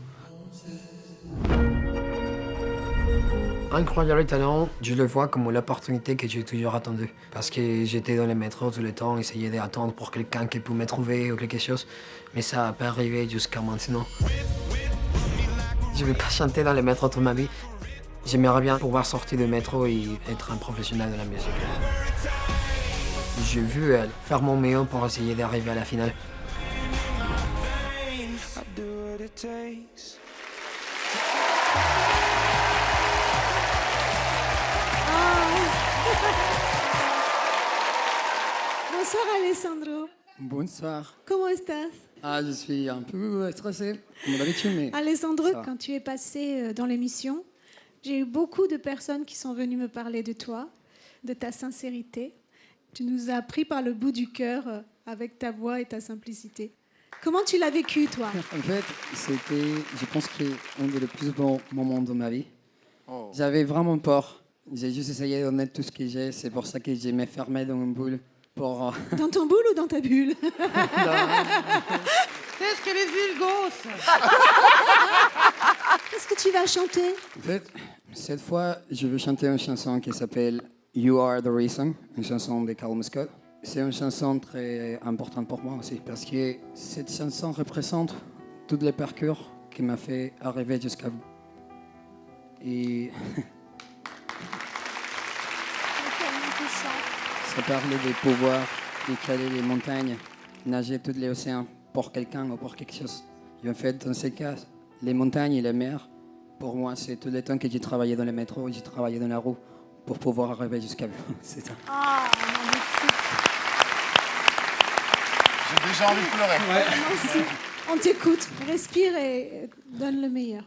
Incroyable talent, je le vois comme l'opportunité que j'ai toujours attendue. Parce que j'étais dans le métro tout le temps, essayais d'attendre pour quelqu'un qui pouvait me trouver ou quelque chose. Mais ça n'a pas arrivé jusqu'à maintenant. Je ne vais pas chanter dans le métro toute ma vie. J'aimerais bien pouvoir sortir du métro et être un professionnel de la musique. J'ai vu faire mon mieux pour essayer d'arriver à la finale. Bonsoir Alessandro. Bonsoir. ¿Cómo estás? Ah, je suis un peu stressé, comme d'habitude, mais... Alessandro, ça va. quand tu es passé dans l'émission, j'ai eu beaucoup de personnes qui sont venues me parler de toi, de ta sincérité. Tu nous as pris par le bout du cœur avec ta voix et ta simplicité. Comment tu l'as vécu, toi? En fait, c'était, je pense, un des plus beaux moments de ma vie. Oh. J'avais vraiment peur. J'ai juste essayé de donner tout ce que j'ai. C'est pour ça que je me fermais dans une boule. Pour... Dans ton boule ou dans ta bulle? Qu'est-ce qu'elle est vulgose. Qu'est-ce que tu vas chanter? En fait, cette fois, je veux chanter une chanson qui s'appelle You Are the Reason, une chanson de Callum Scott. C'est une chanson très importante pour moi aussi, parce que cette chanson représente tous les parcours qui m'ont fait arriver jusqu'à vous. Et ça parle de pouvoir décaler les montagnes, nager tous les océans pour quelqu'un ou pour quelque chose. Et en fait, dans ces cas, les montagnes et la mer, pour moi, c'est tout le temps que j'ai travaillé dans le métro, j'ai travaillé dans la roue pour pouvoir arriver jusqu'à vous. C'est ça. Ah, J'ai déjà envie de pleurer. Merci. On t'écoute. Respire et donne le meilleur.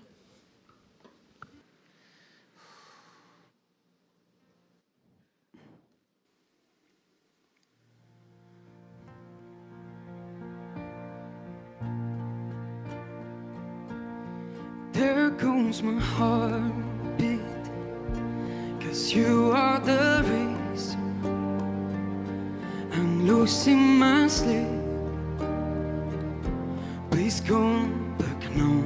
There goes my heartbeat, 'cause you are the reason I'm losing my sleep. Please come back now.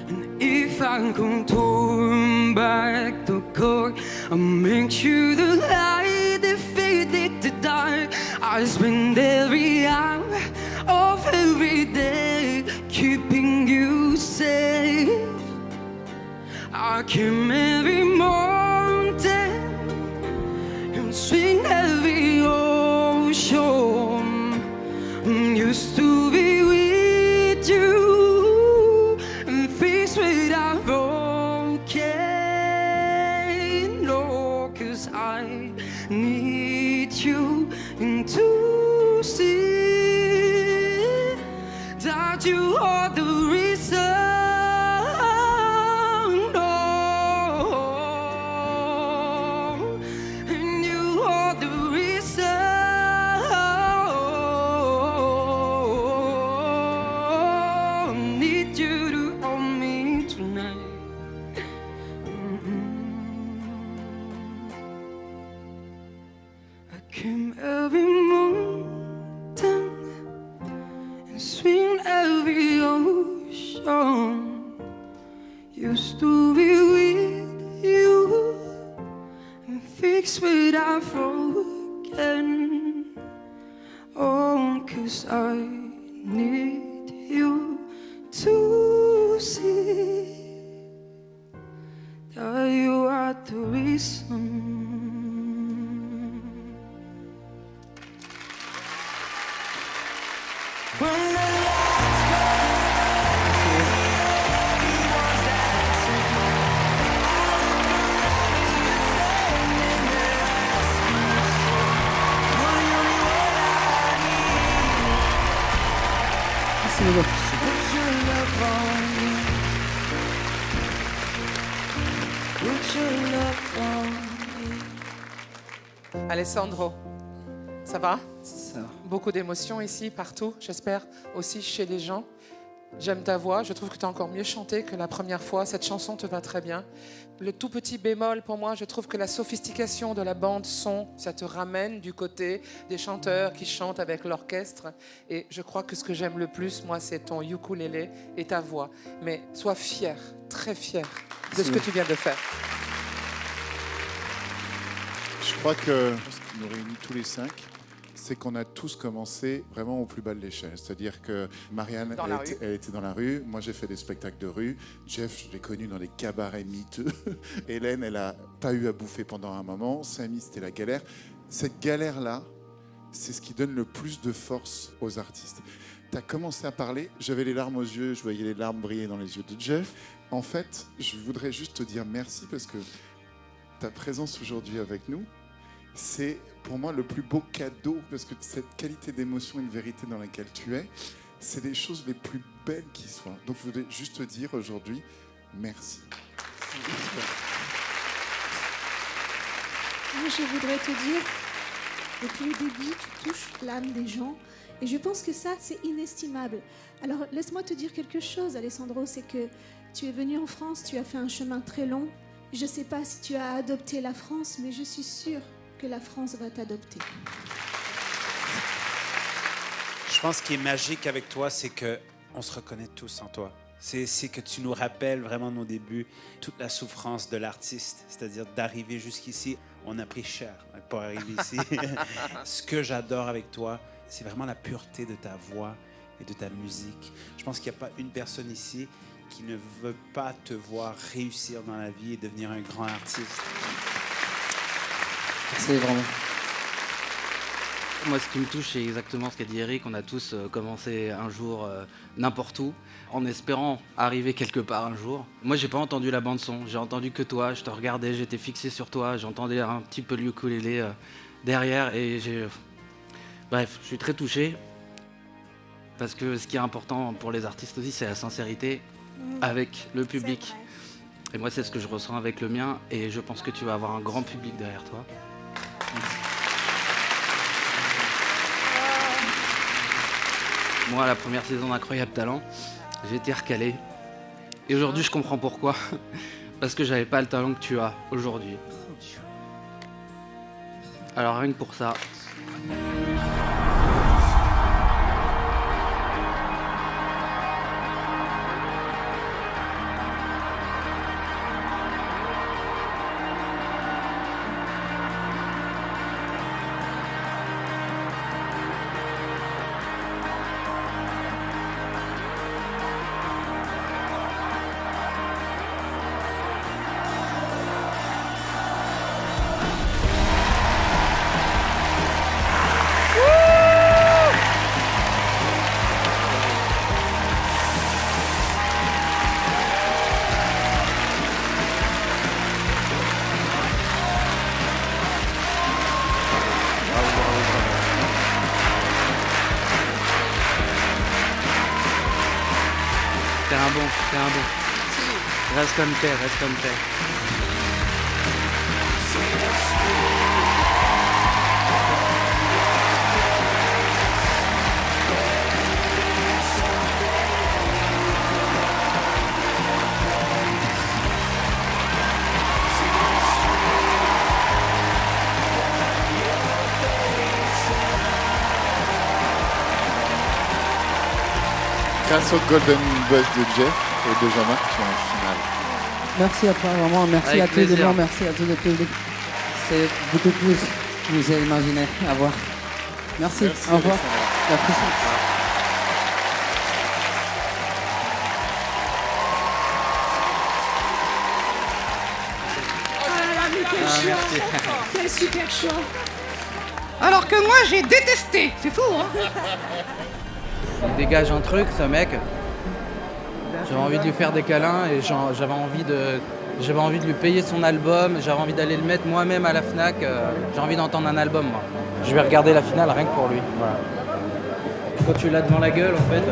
And if I can turn back the clock, I'll make sure the light defeated the dark. I spend every hour of every day keeping you safe. I climb every mountain and swing every ocean. Used to be with you and face without broken. No, 'cause I need you to see that you are the reason. And you are the reason. Need you to hold me tonight. I came every mountain and swim every ocean. Used to be with you and fix without broken. Oh, 'cause I need you to see that you are the reason. When the lights go Merci beaucoup. put your love on me. Put your love on me. Alessandro, ça va? Ça va. Beaucoup d'émotions ici, partout, j'espère aussi chez les gens. J'aime ta voix, je trouve que tu as encore mieux chanté que la première fois. Cette chanson te va très bien. Le tout petit bémol pour moi, je trouve que la sophistication de la bande son, ça te ramène du côté des chanteurs qui chantent avec l'orchestre. Et je crois que ce que j'aime le plus, moi, c'est ton ukulélé et ta voix. Mais sois fier, très fier de ce que tu viens de faire. Je crois que ce qui nous réunit tous les 5, c'est qu'on a tous commencé vraiment au plus bas de l'échelle. C'est-à-dire que Marianne, elle était dans la rue. Moi, j'ai fait des spectacles de rue. Jeff, je l'ai connu dans des cabarets miteux. Hélène, elle n'a pas eu à bouffer pendant un moment. Samy, c'était la galère. Cette galère-là, c'est ce qui donne le plus de force aux artistes. Tu as commencé à parler, j'avais les larmes aux yeux, je voyais les larmes briller dans les yeux de Jeff. En fait, je voudrais juste te dire merci parce que ta présence aujourd'hui avec nous, c'est pour moi le plus beau cadeau, parce que cette qualité d'émotion et de vérité dans laquelle tu es, c'est les choses les plus belles qui soient. Donc je voudrais juste te dire aujourd'hui, merci. Moi, je voudrais te dire, depuis le début, tu touches l'âme des gens. Et je pense que ça, c'est inestimable. Alors, laisse-moi te dire quelque chose, Alessandro, c'est que tu es venu en France, tu as fait un chemin très long. Je ne sais pas si tu as adopté la France, mais je suis sûre que la France va t'adopter. Je pense ce qui est magique avec toi, c'est qu'on se reconnaît tous en toi. C'est que tu nous rappelles vraiment nos débuts, toute la souffrance de l'artiste, c'est-à-dire d'arriver jusqu'ici. On a pris cher pour arriver ici. Ce que j'adore avec toi, c'est vraiment la pureté de ta voix et de ta musique. Je pense qu'il n'y a pas une personne ici qui ne veut pas te voir réussir dans la vie et devenir un grand artiste. Merci vraiment. Moi, ce qui me touche, c'est exactement ce qu'a dit Eric. On a tous commencé un jour n'importe où, en espérant arriver quelque part un jour. Moi, j'ai pas entendu la bande-son. J'ai entendu que toi. Je te regardais, j'étais fixé sur toi. J'entendais un petit peu le ukulélé derrière. Et bref, je suis très touché. Parce que ce qui est important pour les artistes aussi, c'est la sincérité avec le public. Et moi, c'est ce que je ressens avec le mien. Et je pense que tu vas avoir un grand public derrière toi. Moi, la première saison d'Incroyable Talent, j'ai été recalé. Et aujourd'hui, je comprends pourquoi. Parce que j'avais pas le talent que tu as aujourd'hui. Alors rien que pour ça. T'es un bon. Reste comme t'es. Grâce au Golden Buzz de Jeff et de Jean-Marc, tu es en finale. Merci à toi, vraiment. Merci Avec à tous les plaisir. gens, merci à tout le public. C'est beaucoup plus que j'ai imaginé avoir. Merci, au revoir. J'apprécie. Quel choix. Quel super choix. Alors que moi, j'ai détesté. C'est fou, hein? Il dégage un truc, ce mec. J'avais envie de lui faire des câlins et j'avais envie de lui payer son album. J'avais envie d'aller le mettre moi-même à la Fnac. J'ai envie d'entendre un album, moi. Je vais regarder la finale rien que pour lui. Voilà. Quand tu l'as devant la gueule, en fait.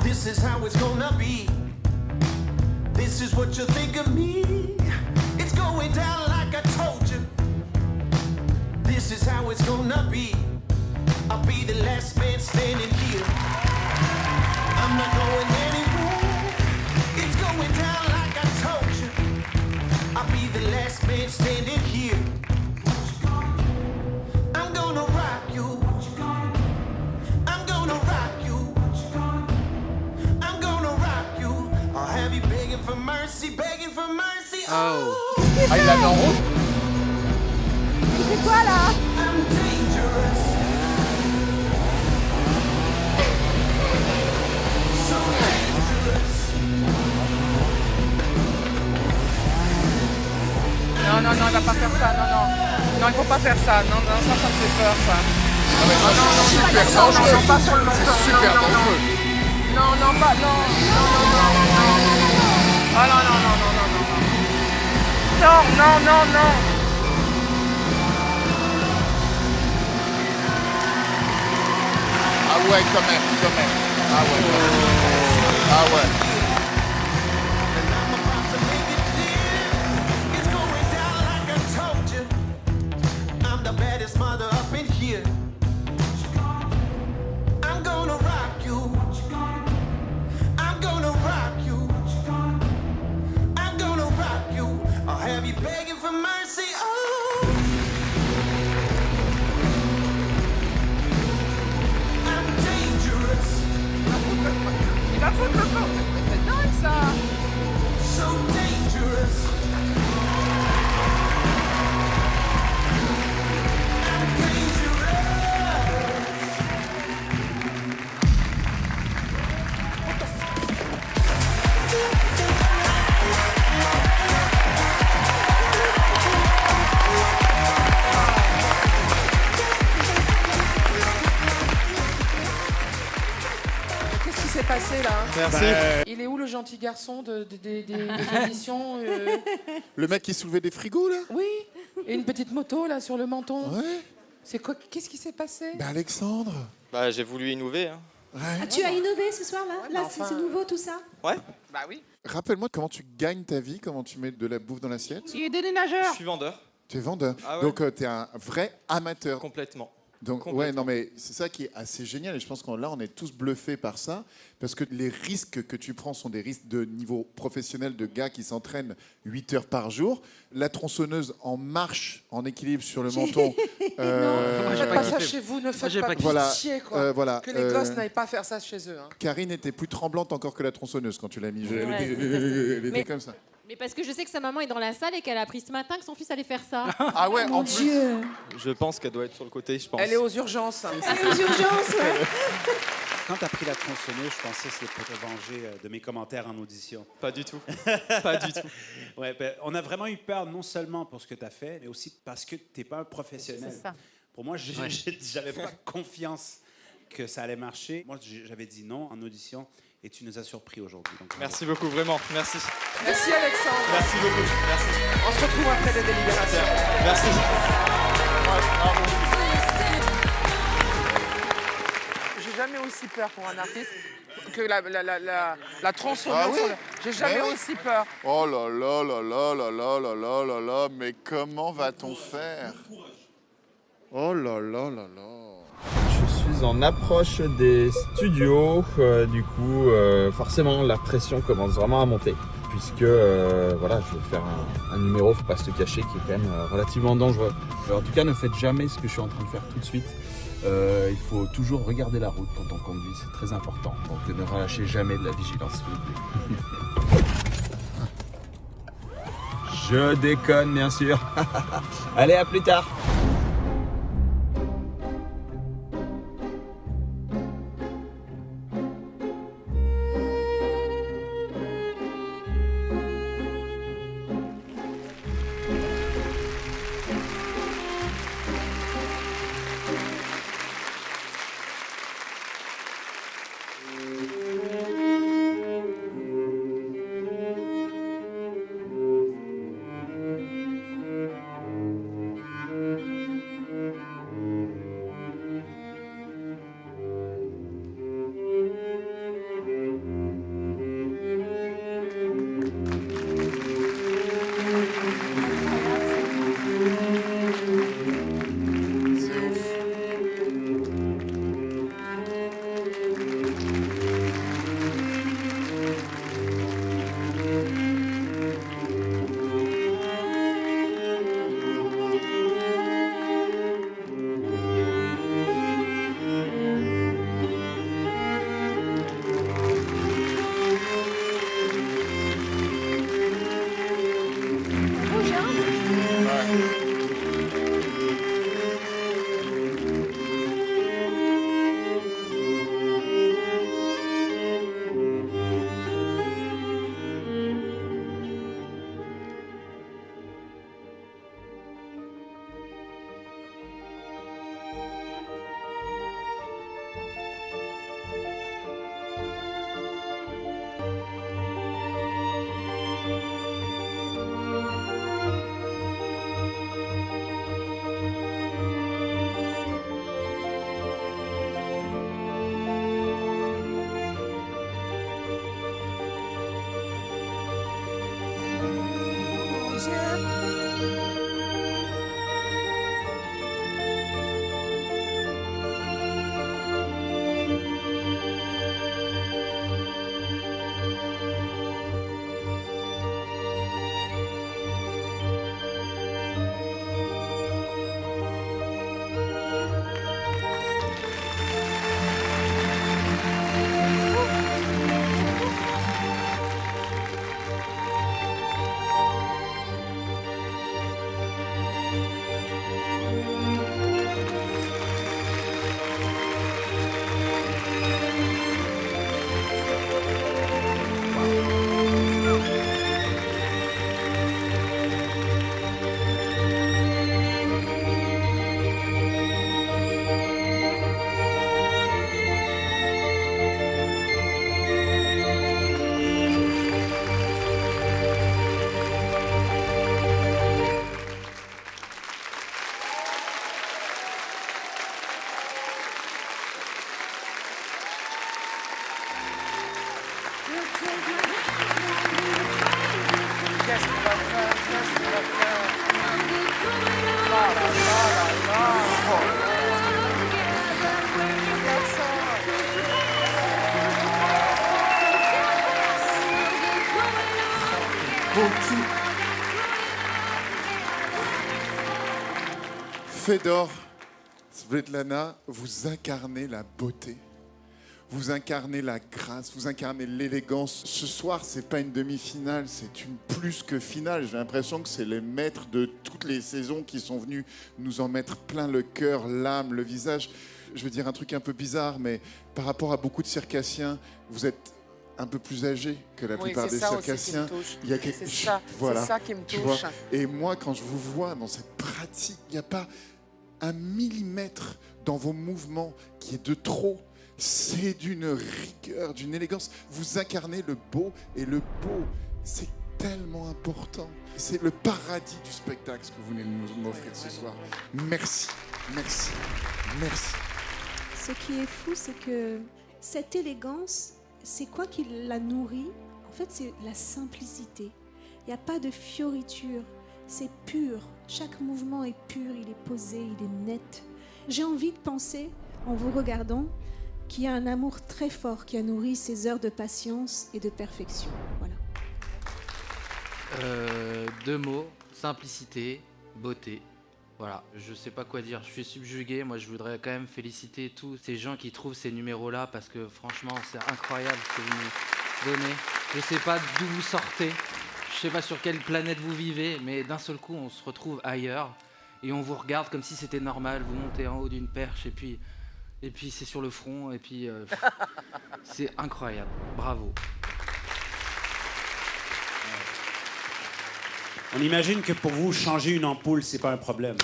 This is how it's gonna be. This is what you think of me. It's going down like I told you. This is how it's gonna be. I'll be the last man standing here. I'm not going anywhere. It's going down like I told you. I'll be the last man standing here. I'm gonna rock you. I'm gonna rock you. I'm gonna rock you. I'll have you begging for mercy, begging for mercy. Oh. Ah, il l'avait en rouge. C'est quoi là? Non, non, non, il va pas faire ça, non, non. Non, il faut pas faire ça. Non, non, ça me fait peur, ça. Non, mais ça, non, non, c'est non, super non, dangereux. non, pas sur le menton. C'est super Non, non, dangereux. Non, non, pas, non, non, non, non, non. Ah non, non, non, non, non, non, non. Non, non, non, non. Ah ouais, quand même, quand même. Ah ouais, quand même. Ah ouais. I'm the baddest mother up in here. I'm gonna rock you. I'm gonna rock you. I'm gonna rock you. I'll have you begging for mercy. Oh, I'm dangerous. Il va foutre le camp. C'est dingue ça. So dangerous. Qu'est-ce qui s'est passé là? Merci. Il est où le gentil garçon des émissions Le mec qui soulevait des frigos, là? Oui. Et une petite moto là sur le menton. Ouais. C'est quoi? Qu'est-ce qui s'est passé? Ben Alexandre. Bah, j'ai voulu innover. Hein. Ah, tu as innové ce soir là? Là, enfin, c'est nouveau tout ça? Ouais. Bah oui. Rappelle-moi comment tu gagnes ta vie, comment tu mets de la bouffe dans l'assiette. Il est déménageur. Je suis vendeur. Tu es vendeur. Ah ouais. Donc tu es un vrai amateur. Complètement. Donc ouais, non mais c'est ça qui est assez génial et je pense qu'on là on est tous bluffés par ça parce que les risques que tu prends sont des risques de niveau professionnel de gars qui s'entraînent 8 heures par jour. La tronçonneuse en marche, en équilibre sur le menton. Ne faites pas ça chez vous, ne faites pas Voilà, pitié quoi. voilà, Que les gosses n'aillent pas faire ça chez eux. Hein. Karine était plus tremblante encore que la tronçonneuse quand tu l'as mis. Elle était Mais- comme ça. Mais parce que je sais que sa maman est dans la salle et qu'elle a appris ce matin que son fils allait faire ça. Ah ouais, Mon en plus. Dieu. Je pense qu'elle doit être sur le côté, je pense. Elle est aux urgences. Aux urgences, ouais. Quand t'as pris la tronçonneuse, je pensais que c'était pour te venger de mes commentaires en audition. Pas du tout. Pas du tout. Ouais, ben, on a vraiment eu peur, non seulement pour ce que tu as fait, mais aussi parce que tu n'es pas un professionnel. C'est ça. Pour moi, j'avais pas confiance que ça allait marcher. Moi, j'avais dit non en audition et tu nous as surpris aujourd'hui. Donc, Merci beaucoup, vraiment. Merci. Merci Alexandre. Merci beaucoup. Merci. On se retrouve après les délibérations. Merci. J'ai jamais aussi peur pour un artiste que la tronçonneuse. Ah oui? J'ai jamais Mais oui. aussi peur. Oh là là là là là là là là là là, mais comment va-t-on faire? Oh là là là là. Je suis en approche des studios, du coup forcément la pression commence vraiment à monter puisque voilà, je vais faire un numéro, faut pas se le cacher, qui est quand même relativement dangereux. En tout cas, ne faites jamais ce que je suis en train de faire tout de suite. Il faut toujours regarder la route quand on conduit, c'est très important. Donc ne relâchez jamais de la vigilance, s'il vous plaît. Je déconne, bien sûr. Allez, à plus tard. Qu'est-ce qu'on va faire? Qu'est-ce qu'on va faire? Là, là, là, là, Fedor Svetlana, vous incarnez la beauté, vous incarnez la grâce, vous incarnez l'élégance. Ce soir, c'est pas une demi-finale, c'est une plus que finale. J'ai l'impression que c'est les maîtres de toutes les saisons qui sont venus nous en mettre plein le cœur, l'âme, le visage. Je veux dire un truc un peu bizarre, mais par rapport à beaucoup de circassiens, vous êtes un peu plus âgé que la plupart des circassiens. Il y a quelque... voilà, c'est ça qui me tu vois. touche. Et moi, quand je vous vois dans cette pratique, il n'y a pas un millimètre dans vos mouvements qui est de trop. C'est d'une rigueur, d'une élégance. Vous incarnez le beau, et le beau, c'est tellement important. C'est le paradis du spectacle ce que vous venez de m'offrir ce soir. Merci, merci, merci. Ce qui est fou, c'est que cette élégance, c'est quoi qui la nourrit? En fait, c'est la simplicité. Il n'y a pas de fioriture. C'est pur. Chaque mouvement est pur, il est posé, il est net. J'ai envie de penser, en vous regardant, qu'il y a un amour très fort qui a nourri ces heures de patience et de perfection. Voilà. 2 mots, simplicité, beauté. Voilà, je sais pas quoi dire, je suis subjugué. Moi, je voudrais quand même féliciter tous ces gens qui trouvent ces numéros-là parce que franchement, c'est incroyable ce que vous nous donnez. Je sais pas d'où vous sortez, je sais pas sur quelle planète vous vivez, mais d'un seul coup, on se retrouve ailleurs et on vous regarde comme si c'était normal. Vous montez en haut d'une perche et puis c'est sur le front et puis c'est incroyable. Bravo. On imagine que pour vous, changer une ampoule, c'est pas un problème.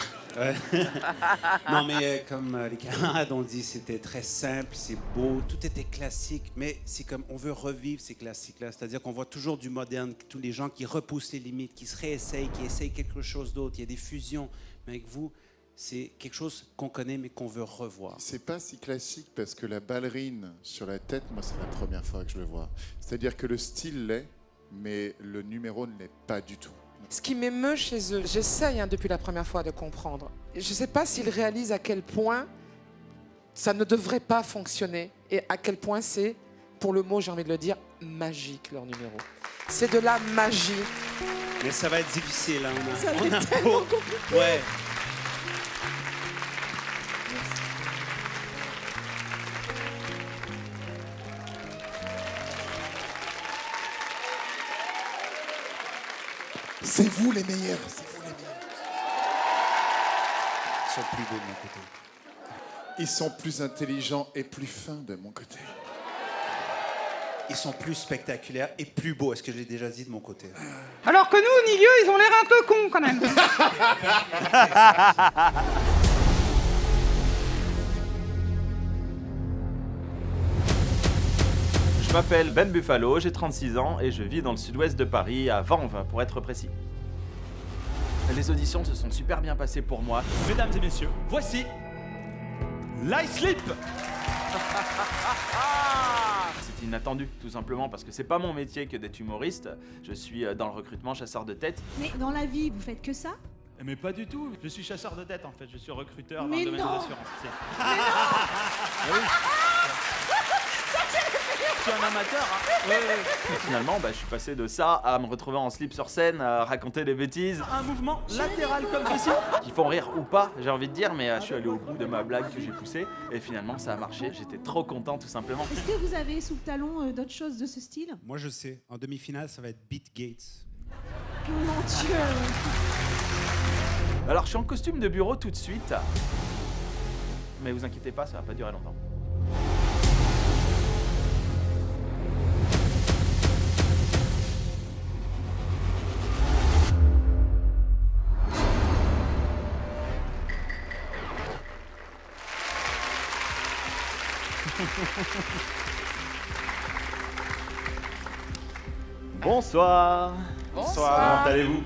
Non, mais comme les camarades ont dit, c'était très simple, c'est beau, tout était classique, mais c'est comme on veut revivre ces classiques-là. C'est-à-dire qu'on voit toujours du moderne, tous les gens qui repoussent les limites, qui se réessayent, qui essayent quelque chose d'autre. Il y a des fusions, mais avec vous, c'est quelque chose qu'on connaît, mais qu'on veut revoir. C'est pas si classique parce que la ballerine sur la tête, moi, c'est la première fois que je le vois. C'est-à-dire que le style l'est, mais le numéro ne l'est pas du tout. Ce qui m'émeut chez eux, j'essaye depuis la première fois de comprendre. Je ne sais pas s'ils réalisent à quel point ça ne devrait pas fonctionner et à quel point c'est, pour le mot, j'ai envie de le dire, magique leur numéro. C'est de la magie. Mais ça va être difficile. Hein. Ça va être tellement compliqué. Ouais. C'est vous les meilleurs, c'est vous les meilleurs. Ils sont plus beaux de mon côté. Ils sont plus intelligents et plus fins de mon côté. Ils sont plus spectaculaires et plus beaux. Est-ce que je l'ai déjà dit de mon côté? Alors que nous, au milieu, ils ont l'air un peu cons quand même. Je m'appelle Ben Buffalo, j'ai 36 ans et je vis dans le sud-ouest de Paris, à Vanves pour être précis. Les auditions se sont super bien passées pour moi. Mesdames et messieurs, voici Light Sleep. C'était inattendu, tout simplement parce que c'est pas mon métier que d'être humoriste. Je suis dans le recrutement chasseur de tête. Mais dans la vie, vous faites que ça? Mais pas du tout, je suis chasseur de tête en fait, je suis recruteur dans Mais le domaine de non. l'assurance. Mais non. Ah oui. Je suis un amateur, hein. Et finalement, je suis passé de ça à me retrouver en slip sur scène, à raconter des bêtises. Un mouvement latéral comme ceci. Qui font rire ou pas, j'ai envie de dire, mais je suis allé au bout de ma blague que j'ai poussée. Et finalement, ça a marché. J'étais trop content, tout simplement. Est-ce que vous avez sous le talon d'autres choses de ce style? Moi, je sais. En demi-finale, ça va être Beat Gates. Oh mon Dieu. Alors, je suis en costume de bureau tout de suite. Mais vous inquiétez pas, ça va pas durer longtemps. Bonsoir. Bonsoir. Comment allez-vous?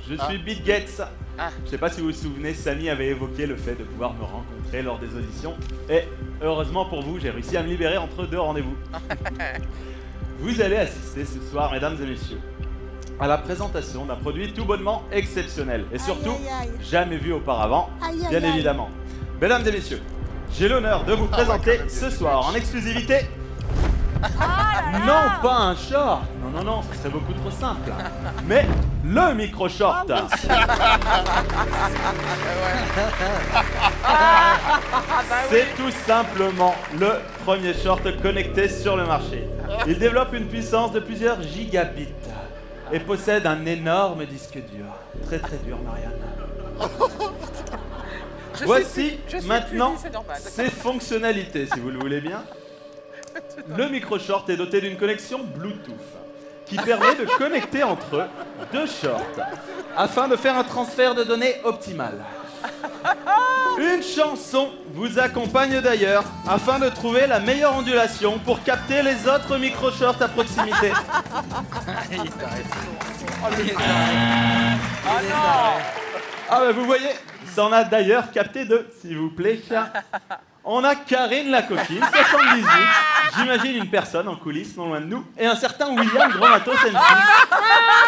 Je suis Beat Gates. Ah. Je sais pas si vous vous souvenez, Samy avait évoqué le fait de pouvoir me rencontrer lors des auditions. Et heureusement pour vous, j'ai réussi à me libérer entre deux rendez-vous. Vous allez assister ce soir, mesdames et messieurs, à la présentation d'un produit tout bonnement exceptionnel. Et surtout, Aïe, aïe, aïe. jamais vu auparavant, Aïe, aïe, bien aïe. évidemment. Mesdames et messieurs, j'ai l'honneur de vous présenter ce soir en exclusivité... Non, pas un short. Non, ce serait beaucoup trop simple. Mais le micro-short. C'est tout simplement le premier short connecté sur le marché. Il développe une puissance de plusieurs gigabits et possède un énorme disque dur. Très dur, Marianne. Voici maintenant ses fonctionnalités, si vous le voulez bien. Le micro-short est doté d'une connexion Bluetooth qui permet de connecter entre eux deux shorts afin de faire un transfert de données optimal. Une chanson vous accompagne d'ailleurs afin de trouver la meilleure ondulation pour capter les autres micro-shorts à proximité. Vous voyez, ça en a d'ailleurs capté deux, s'il vous plaît. On a Karine la coquine, 78. J'imagine une personne en coulisses, non loin de nous, et un certain William Gromatos M6.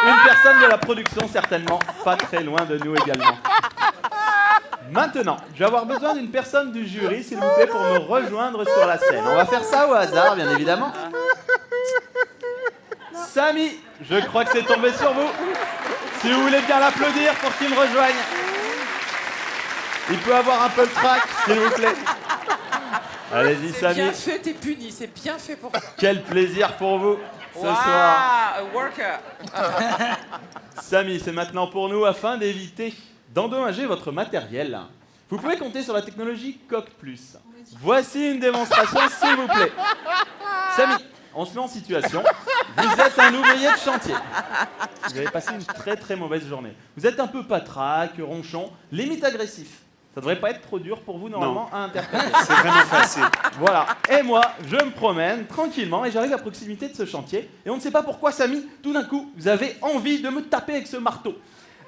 Une personne de la production, certainement, pas très loin de nous également. Maintenant, je vais avoir besoin d'une personne du jury, s'il vous plaît, pour me rejoindre sur la scène. On va faire ça au hasard, bien évidemment. Samy, je crois que c'est tombé sur vous. Si vous voulez bien l'applaudir pour qu'il me rejoigne. Il peut avoir un peu de trac, s'il vous plaît. Allez-y, C'est Samy. bien fait, t'es puni, c'est bien fait pour toi. Quel plaisir pour vous ce soir. A worker. Samy, c'est maintenant pour nous afin d'éviter d'endommager votre matériel. Vous pouvez compter sur la technologie Coq+. Voici une démonstration, s'il vous plaît. Samy, on se met en situation. Vous êtes un ouvrier de chantier. Vous avez passé une très mauvaise journée. Vous êtes un peu patraque, ronchon, limite agressif. Ça devrait pas être trop dur pour vous normalement à interpréter. C'est vraiment facile. Voilà. Et moi, je me promène tranquillement et j'arrive à proximité de ce chantier. Et on ne sait pas pourquoi, Samy, tout d'un coup, vous avez envie de me taper avec ce marteau.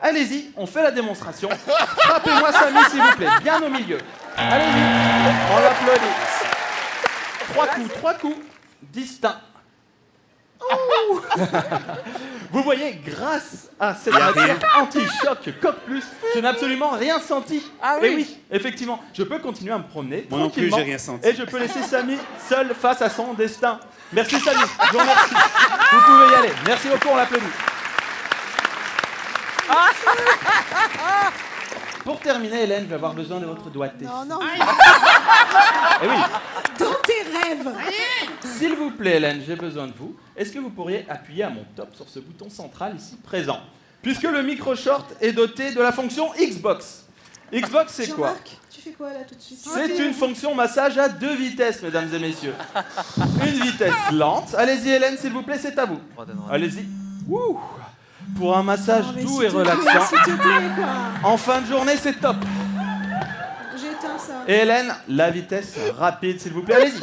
Allez-y, on fait la démonstration. Frappez-moi, Samy, s'il vous plaît, bien au milieu. Allez-y, on l'applaudit. 3 coups distincts. Ouh. Vous voyez, grâce à cette matière anti-choc Coq+, je n'ai absolument rien senti. Ah oui. Et oui, effectivement, je peux continuer à me promener Moi non plus, tranquillement j'ai rien senti. et je peux laisser Samy seul face à son destin. Merci Samy, je vous remercie. Vous pouvez y aller. Merci beaucoup, on l'applaudit. Pour terminer, Hélène, je vais avoir besoin de votre doigté. Non. Eh oui. Dans tes rêves. S'il vous plaît, Hélène, j'ai besoin de vous. Est-ce que vous pourriez appuyer à mon top sur ce bouton central ici présent? Puisque le micro-short est doté de la fonction Xbox. Xbox, c'est quoi? Jean-Marc, tu fais quoi là tout de suite? C'est une fonction massage à 2 vitesses, mesdames et messieurs. Une vitesse lente. Allez-y, Hélène, s'il vous plaît, c'est à vous. Allez-y. Ouh. Pour un massage doux et relaxant. S'il te plaît, quoi. En fin de journée, c'est top. J'éteins ça. Et Hélène, la vitesse rapide, s'il vous plaît. Allez-y.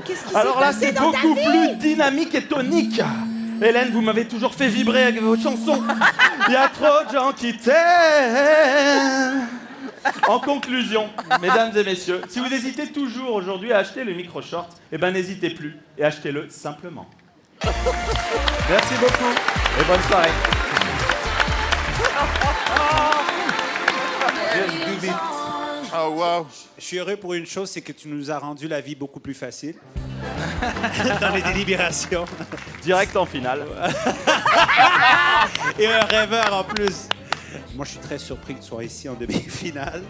Qu'est-ce qui Alors s'est là, passé c'est dans ta beaucoup vie? plus dynamique et tonique. Hélène, vous m'avez toujours fait vibrer avec vos chansons. Il y a trop de gens qui t'aiment. En conclusion, mesdames et messieurs, si vous hésitez toujours aujourd'hui à acheter le micro-short, eh ben n'hésitez plus et achetez-le simplement. Merci beaucoup et bonne soirée. Oh wow. Je suis heureux pour une chose, c'est que tu nous as rendu la vie beaucoup plus facile. Dans les délibérations. Direct en finale. Et un rêveur en plus. Moi, je suis très surpris que tu sois ici en demi-finale.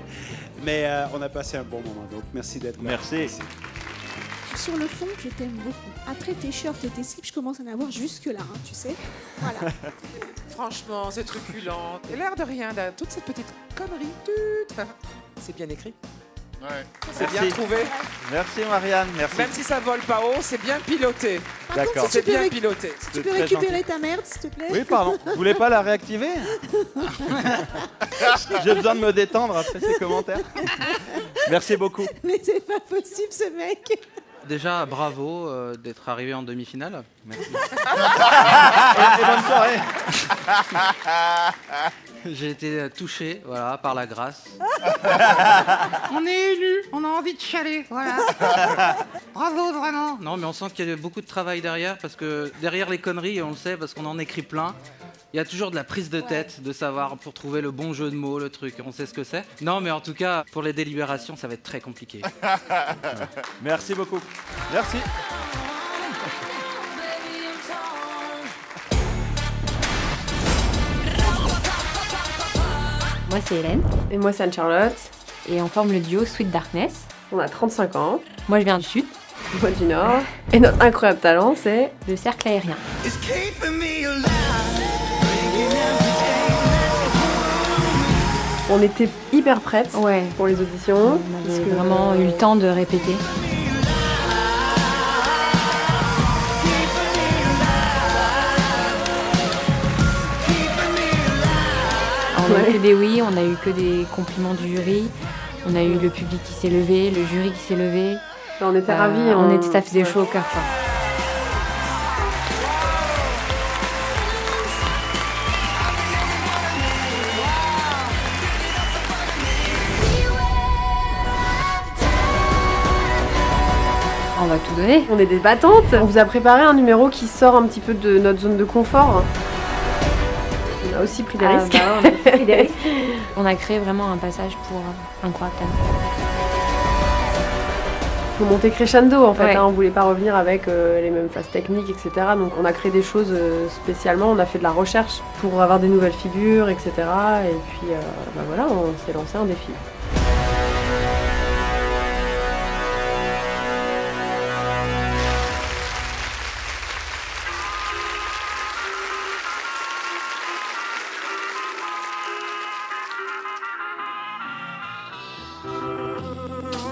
Mais on a passé un bon moment, donc merci d'être là. Merci. Sur le fond, je t'aime beaucoup. Après tes shorts et tes slips, je commence à en avoir jusque-là, hein, tu sais. Voilà. Franchement, c'est truculent. Et l'air de rien, là, toute cette petite connerie. C'est bien écrit. Ouais. C'est bien Merci. trouvé. Merci Marianne, merci. Même si ça vole pas haut, c'est bien piloté. Par contre, D'accord. si tu peux bien piloté. Tu peux récupérer ta merde, s'il te plaît? Oui, pardon. Vous voulez pas la réactiver? J'ai besoin de me détendre après ces commentaires. Merci beaucoup. Mais c'est pas possible, ce mec. Déjà, bravo d'être arrivé en demi-finale. Merci. Et bonne soirée. J'ai été touché, voilà, par la grâce. On est élus, on a envie de chialer, voilà. Bravo, vraiment. Non, mais on sent qu'il y a beaucoup de travail derrière, parce que derrière les conneries, et on le sait, parce qu'on en écrit plein, il y a toujours de la prise de tête, de savoir pour trouver le bon jeu de mots, le truc. On sait ce que c'est. Non, mais en tout cas, pour les délibérations, ça va être très compliqué. Merci beaucoup. Merci. Moi, c'est Hélène. Et moi, c'est Anne-Charlotte. Et on forme le duo Sweet Darkness. On a 35 ans. Moi, je viens du Sud. Moi, du Nord. Et notre incroyable talent, c'est le cercle aérien. On était hyper prêtes pour les auditions. On avait vraiment eu le temps de répéter. On a eu que des oui, on a eu que des compliments du jury, on a eu le public qui s'est levé, le jury qui s'est levé. On était ravis. Ça faisait chaud au cœur. Quoi. On va tout donner. On est des battantes. On vous a préparé un numéro qui sort un petit peu de notre zone de confort. On a aussi pris des risques. On a pris des risques. On a créé vraiment un passage pour Incroyable Talent. Il faut monter crescendo en fait. On voulait pas revenir avec les mêmes phases techniques, etc. Donc on a créé des choses spécialement. On a fait de la recherche pour avoir des nouvelles figures, etc. Et puis voilà, on s'est lancé un défi.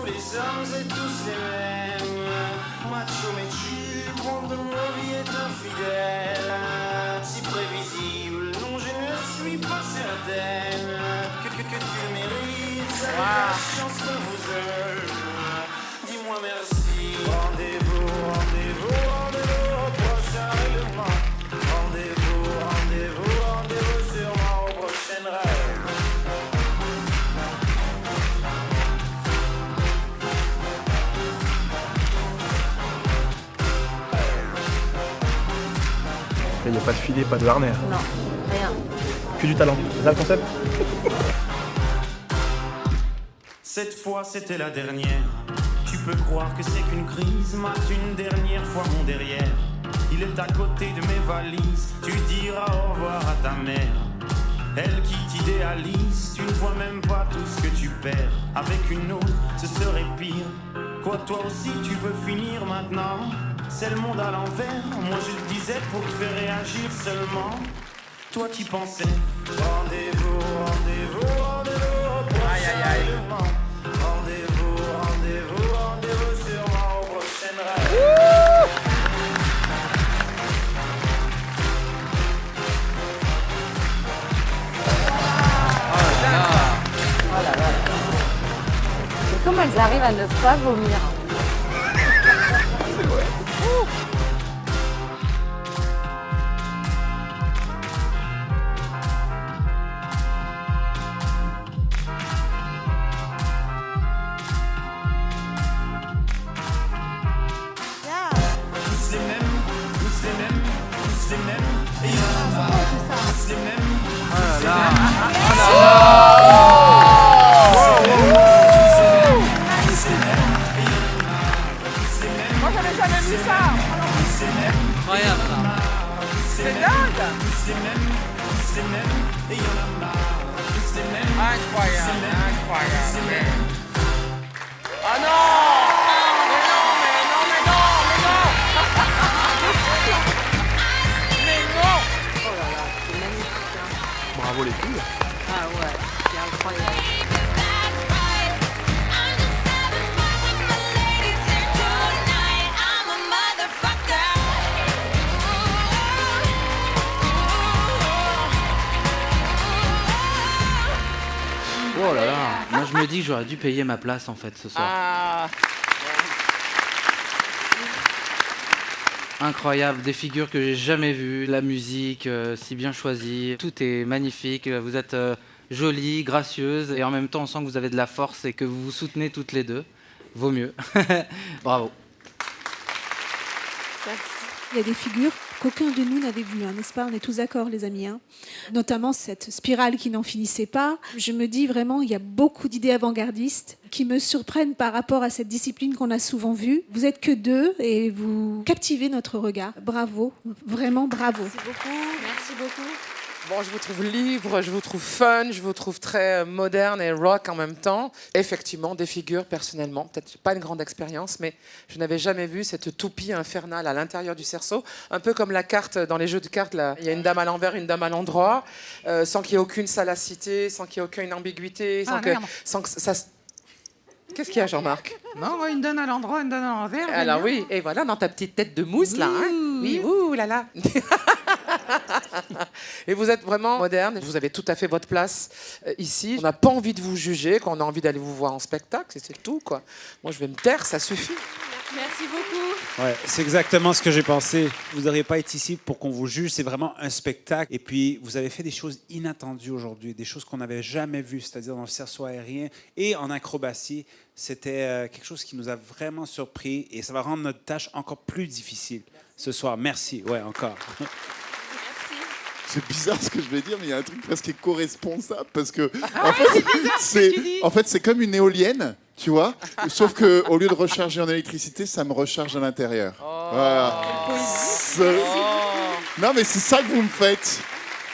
Les hommes et tous les mêmes, macho mais tu, monde de ma vie est infidèle, si prévisible, non je ne suis pas certaine que tu le mérites, avec la chance que vous aime, dis-moi merci, rendez-vous, rendez-vous, rendez-vous au prochain règlement, rendez-vous, rendez-vous, rendez-vous sûrement au prochain rêve. Il n'y a pas de filet, pas de harnais. Non, rien. Que du talent. C'est ça le concept? Cette fois c'était la dernière. Tu peux croire que c'est qu'une crise, mate une dernière fois mon derrière. Il est à côté de mes valises, tu diras au revoir à ta mère. Elle qui t'idéalise, tu ne vois même pas tout ce que tu perds. Avec une autre, ce serait pire. Quoi, toi aussi tu veux finir maintenant? C'est le monde à l'envers, moi je le disais pour te faire réagir seulement. Toi qui pensais, rendez-vous, rendez-vous, rendez-vous au prochain règlement. Rendez-vous, rendez-vous, rendez-vous sûrement au prochain rêve. Mais comment elles arrivent à ne pas vomir? Moi, j'avais jamais vu ça. Incroyable ça. C'est dingue. Incroyable, incroyable. Ah non. Mais non, mais non, mais non, mais non. Mais non. Oh là là, c'est magnifique. Hein. Bravo les filles. Ah ouais, c'est incroyable. Oh là là. Moi je me dis que j'aurais dû payer ma place en fait ce soir. Ah. Incroyable, des figures que j'ai jamais vues, la musique si bien choisie, tout est magnifique, vous êtes jolie, gracieuse et en même temps on sent que vous avez de la force et que vous vous soutenez toutes les deux. Vaut mieux. Bravo. Il y a des figures qu'aucun de nous n'avait vues, hein, n'est-ce pas? On est tous d'accord, les amis. Hein, notamment cette spirale qui n'en finissait pas. Je me dis vraiment, il y a beaucoup d'idées avant-gardistes qui me surprennent par rapport à cette discipline qu'on a souvent vue. Vous êtes que deux et vous captivez notre regard. Bravo, vraiment bravo. Merci beaucoup. Merci beaucoup. Bon, je vous trouve libre, je vous trouve fun, je vous trouve très moderne et rock en même temps. Effectivement, des figures, personnellement, peut-être pas une grande expérience, mais je n'avais jamais vu cette toupie infernale à l'intérieur du cerceau. Un peu comme la carte, dans les jeux de cartes, là. Il y a une dame à l'envers, une dame à l'endroit, sans qu'il y ait aucune salacité, sans qu'il y ait aucune ambiguïté, sans que ça... Qu'est-ce qu'il y a, Jean-Marc? Non, une donne à l'endroit, une donne à l'envers. Alors oui, et voilà, dans ta petite tête de mousse, là. Hein. Oui, ouh là là. Et vous êtes vraiment moderne, vous avez tout à fait votre place ici. On n'a pas envie de vous juger, on a envie d'aller vous voir en spectacle, c'est tout, quoi. Moi, je vais me taire, ça suffit. Merci beaucoup. Ouais, c'est exactement ce que j'ai pensé. Vous n'auriez pas été ici pour qu'on vous juge, c'est vraiment un spectacle. Et puis, vous avez fait des choses inattendues aujourd'hui, des choses qu'on n'avait jamais vues, c'est-à-dire dans le cerceau aérien et en acrobatie. C'était quelque chose qui nous a vraiment surpris et ça va rendre notre tâche encore plus difficile ce soir. Merci, ouais, encore. C'est bizarre ce que je vais dire, mais il y a un truc presque éco-responsable parce que en fait, c'est comme une éolienne, tu vois, sauf que au lieu de recharger en électricité, ça me recharge à l'intérieur. Voilà. Non, mais c'est ça que vous me faites.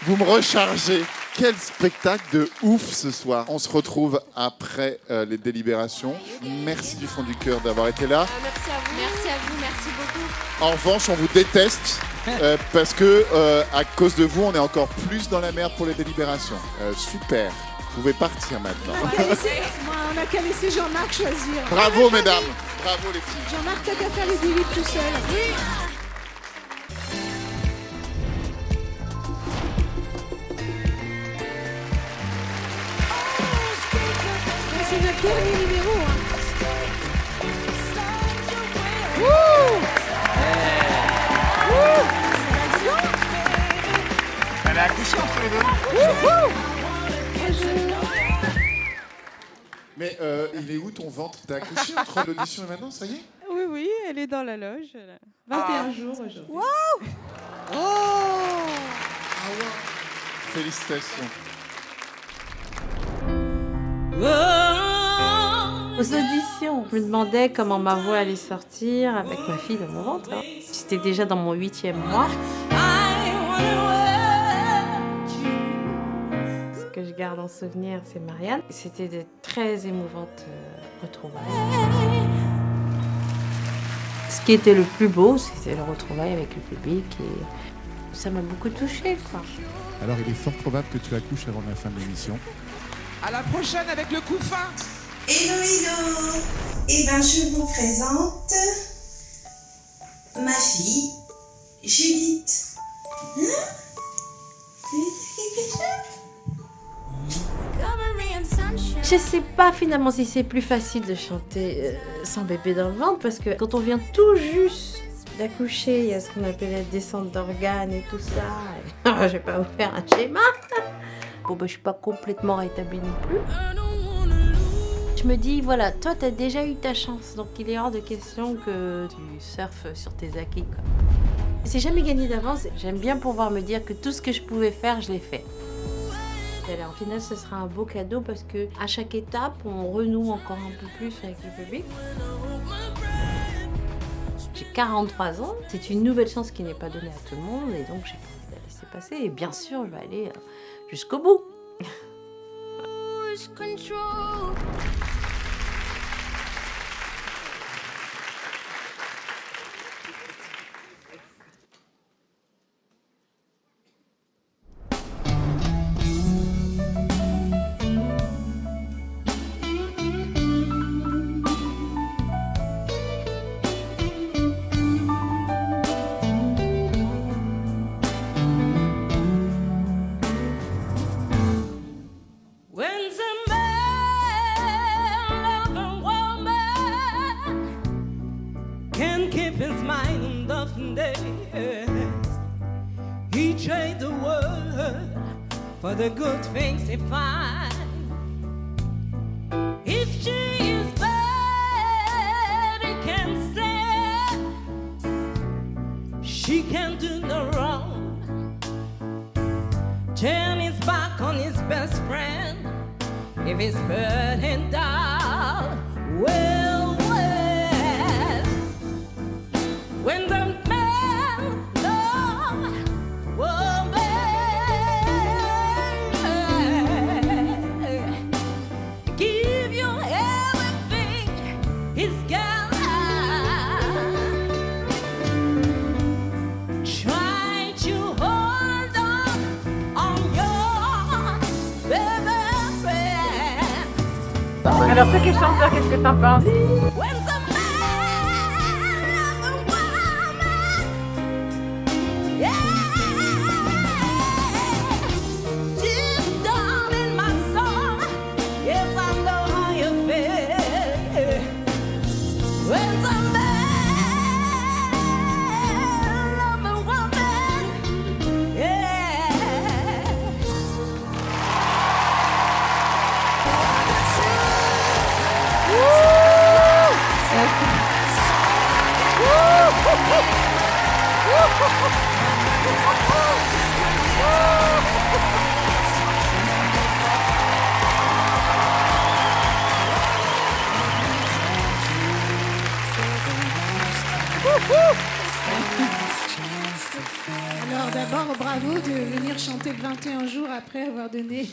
Vous me rechargez. Quel spectacle de ouf ce soir. On se retrouve après les délibérations. Merci du fond du cœur d'avoir été là. Merci à vous. Merci à vous. Merci beaucoup. En revanche, on vous déteste parce que à cause de vous, on est encore plus dans la merde pour les délibérations. Super. Vous pouvez partir maintenant. On n'a qu'à laisser Jean-Marc choisir. Bravo, mesdames. Bravo, les filles. Jean-Marc, t'as qu'à faire les délits tout seul. Oui. C'est notre dernier numéro. Hein. Elle a accouché entre les deux. Mais il est où ton ventre? T'as accouché entre l'audition et maintenant, ça y est? Oui, oui, elle est dans la loge. 21 jours aujourd'hui. Waouh! Oh! Félicitations. Aux auditions, je me demandais comment ma voix allait sortir avec ma fille dans mon ventre. Hein. J'étais déjà dans mon 8e mois. Ce que je garde en souvenir, c'est Marianne. C'était de très émouvantes retrouvailles. Ce qui était le plus beau, c'était le retrouvaille avec le public et ça m'a beaucoup touchée, quoi. Alors, il est fort probable que tu accouches avant la fin de l'émission. À la prochaine avec le coup fin. Hello, hello. Eh ben, je vous présente ma fille, Judith. Hein? Tu veux dire quelque chose? Je sais pas finalement si c'est plus facile de chanter sans bébé dans le ventre parce que quand on vient tout juste d'accoucher, il y a ce qu'on appelle la descente d'organes et tout ça. Je vais pas vous faire un schéma. Bon, bah, je suis pas complètement rétablie non plus. Je me dis, voilà, toi, t'as déjà eu ta chance, donc il est hors de question que tu surfes sur tes acquis, quoi. C'est jamais gagné d'avance. J'aime bien pouvoir me dire que tout ce que je pouvais faire, je l'ai fait. Et en final, ce sera un beau cadeau parce que à chaque étape, on renoue encore un peu plus avec le public. J'ai 43 ans, c'est une nouvelle chance qui n'est pas donnée à tout le monde et donc j'ai envie de la laisser passer. Et bien sûr, je vais aller jusqu'au bout. He trade the world for the good things he finds. If she is bad, he can say she can do no wrong. Turn his back on his best friend if he's burning down. Well, well, when the man loves woman, give you everything he's got. Try to hold on your baby friend. Alors toi qui es chanteur, qu'est-ce que t'en penses? Alors d'abord, bravo de venir chanter 21 jours après avoir donné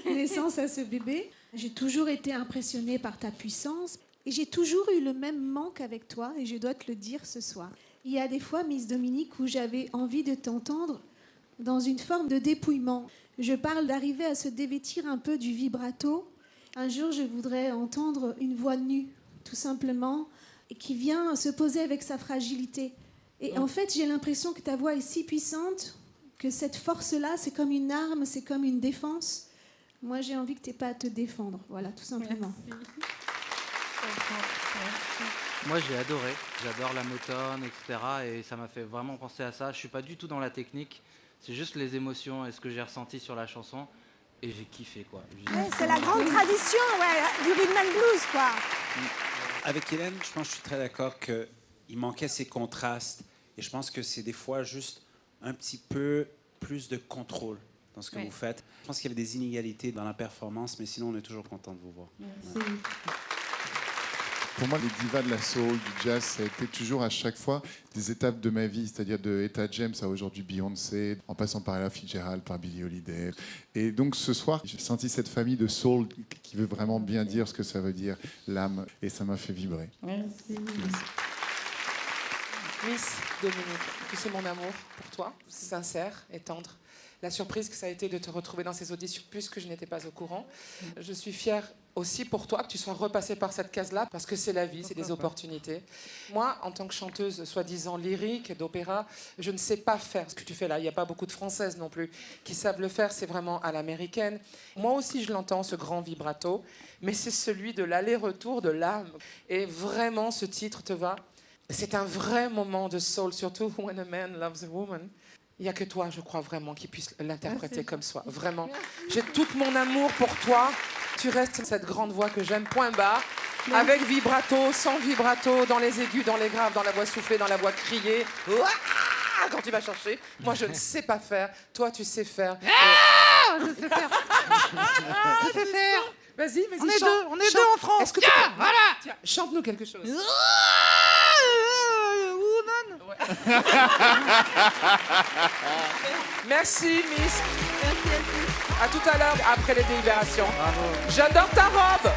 naissance à ce bébé. J'ai toujours été impressionnée par ta puissance et j'ai toujours eu le même manque avec toi et je dois te le dire ce soir. Il y a des fois, Miss Dominique, où j'avais envie de t'entendre dans une forme de dépouillement. Je parle d'arriver à se dévêtir un peu du vibrato. Un jour, je voudrais entendre une voix nue, tout simplement, et qui vient se poser avec sa fragilité. Et en fait, j'ai l'impression que ta voix est si puissante que cette force-là, c'est comme une arme, c'est comme une défense. Moi, j'ai envie que tu n'aies pas à te défendre. Voilà, tout simplement. Moi, j'ai adoré. J'adore la motone, etc. Et ça m'a fait vraiment penser à ça. Je suis pas du tout dans la technique. C'est juste les émotions et ce que j'ai ressenti sur la chanson. Et j'ai kiffé, quoi. Ouais, c'est la grande tradition du rhythm and blues, quoi. Avec Hélène, je pense que je suis très d'accord qu'il manquait ces contrastes. Et je pense que c'est des fois juste un petit peu plus de contrôle dans ce que vous faites. Je pense qu'il y avait des inégalités dans la performance, mais sinon, on est toujours content de vous voir. Merci. Pour moi, les divas de la soul, du jazz, ça a été toujours à chaque fois des étapes de ma vie, c'est-à-dire de Etta James à aujourd'hui Beyoncé, en passant par Ella Fitzgerald, par Billie Holiday. Et donc ce soir, j'ai senti cette famille de soul qui veut vraiment bien dire ce que ça veut dire, l'âme, et ça m'a fait vibrer. Merci. Miss Dominique, tu sais mon amour pour toi, sincère et tendre. La surprise que ça a été de te retrouver dans ces auditions, puisque je n'étais pas au courant. Je suis fière aussi pour toi que tu sois repassée par cette case-là, parce que c'est la vie, c'est des opportunités. Moi, en tant que chanteuse soi-disant lyrique, d'opéra, je ne sais pas faire ce que tu fais là. Il n'y a pas beaucoup de Françaises non plus qui savent le faire, c'est vraiment à l'américaine. Moi aussi, je l'entends, ce grand vibrato, mais c'est celui de l'aller-retour de l'âme. Et vraiment, ce titre te va C'est un vrai moment de soul, surtout When a Man Loves a Woman. Il n'y a que toi, je crois vraiment, qui puisse l'interpréter comme ça. Vraiment. J'ai tout mon amour pour toi. Tu restes cette grande voix que j'aime, point barre. Avec vibrato, sans vibrato, dans les aigus, dans les graves, dans la voix soufflée, dans la voix criée. Ouah, quand tu vas chercher. Moi, je ne sais pas faire. Toi, tu sais faire. Je sais faire. Je sais faire. Vas-y, On est deux, on est deux en France. Est-ce que Tiens, tu peux... voilà. Tiens, chante-nous quelque chose. Woman. Merci, Miss. Merci à tous. À tout à l'heure, après les délibérations. Bravo. J'adore ta robe.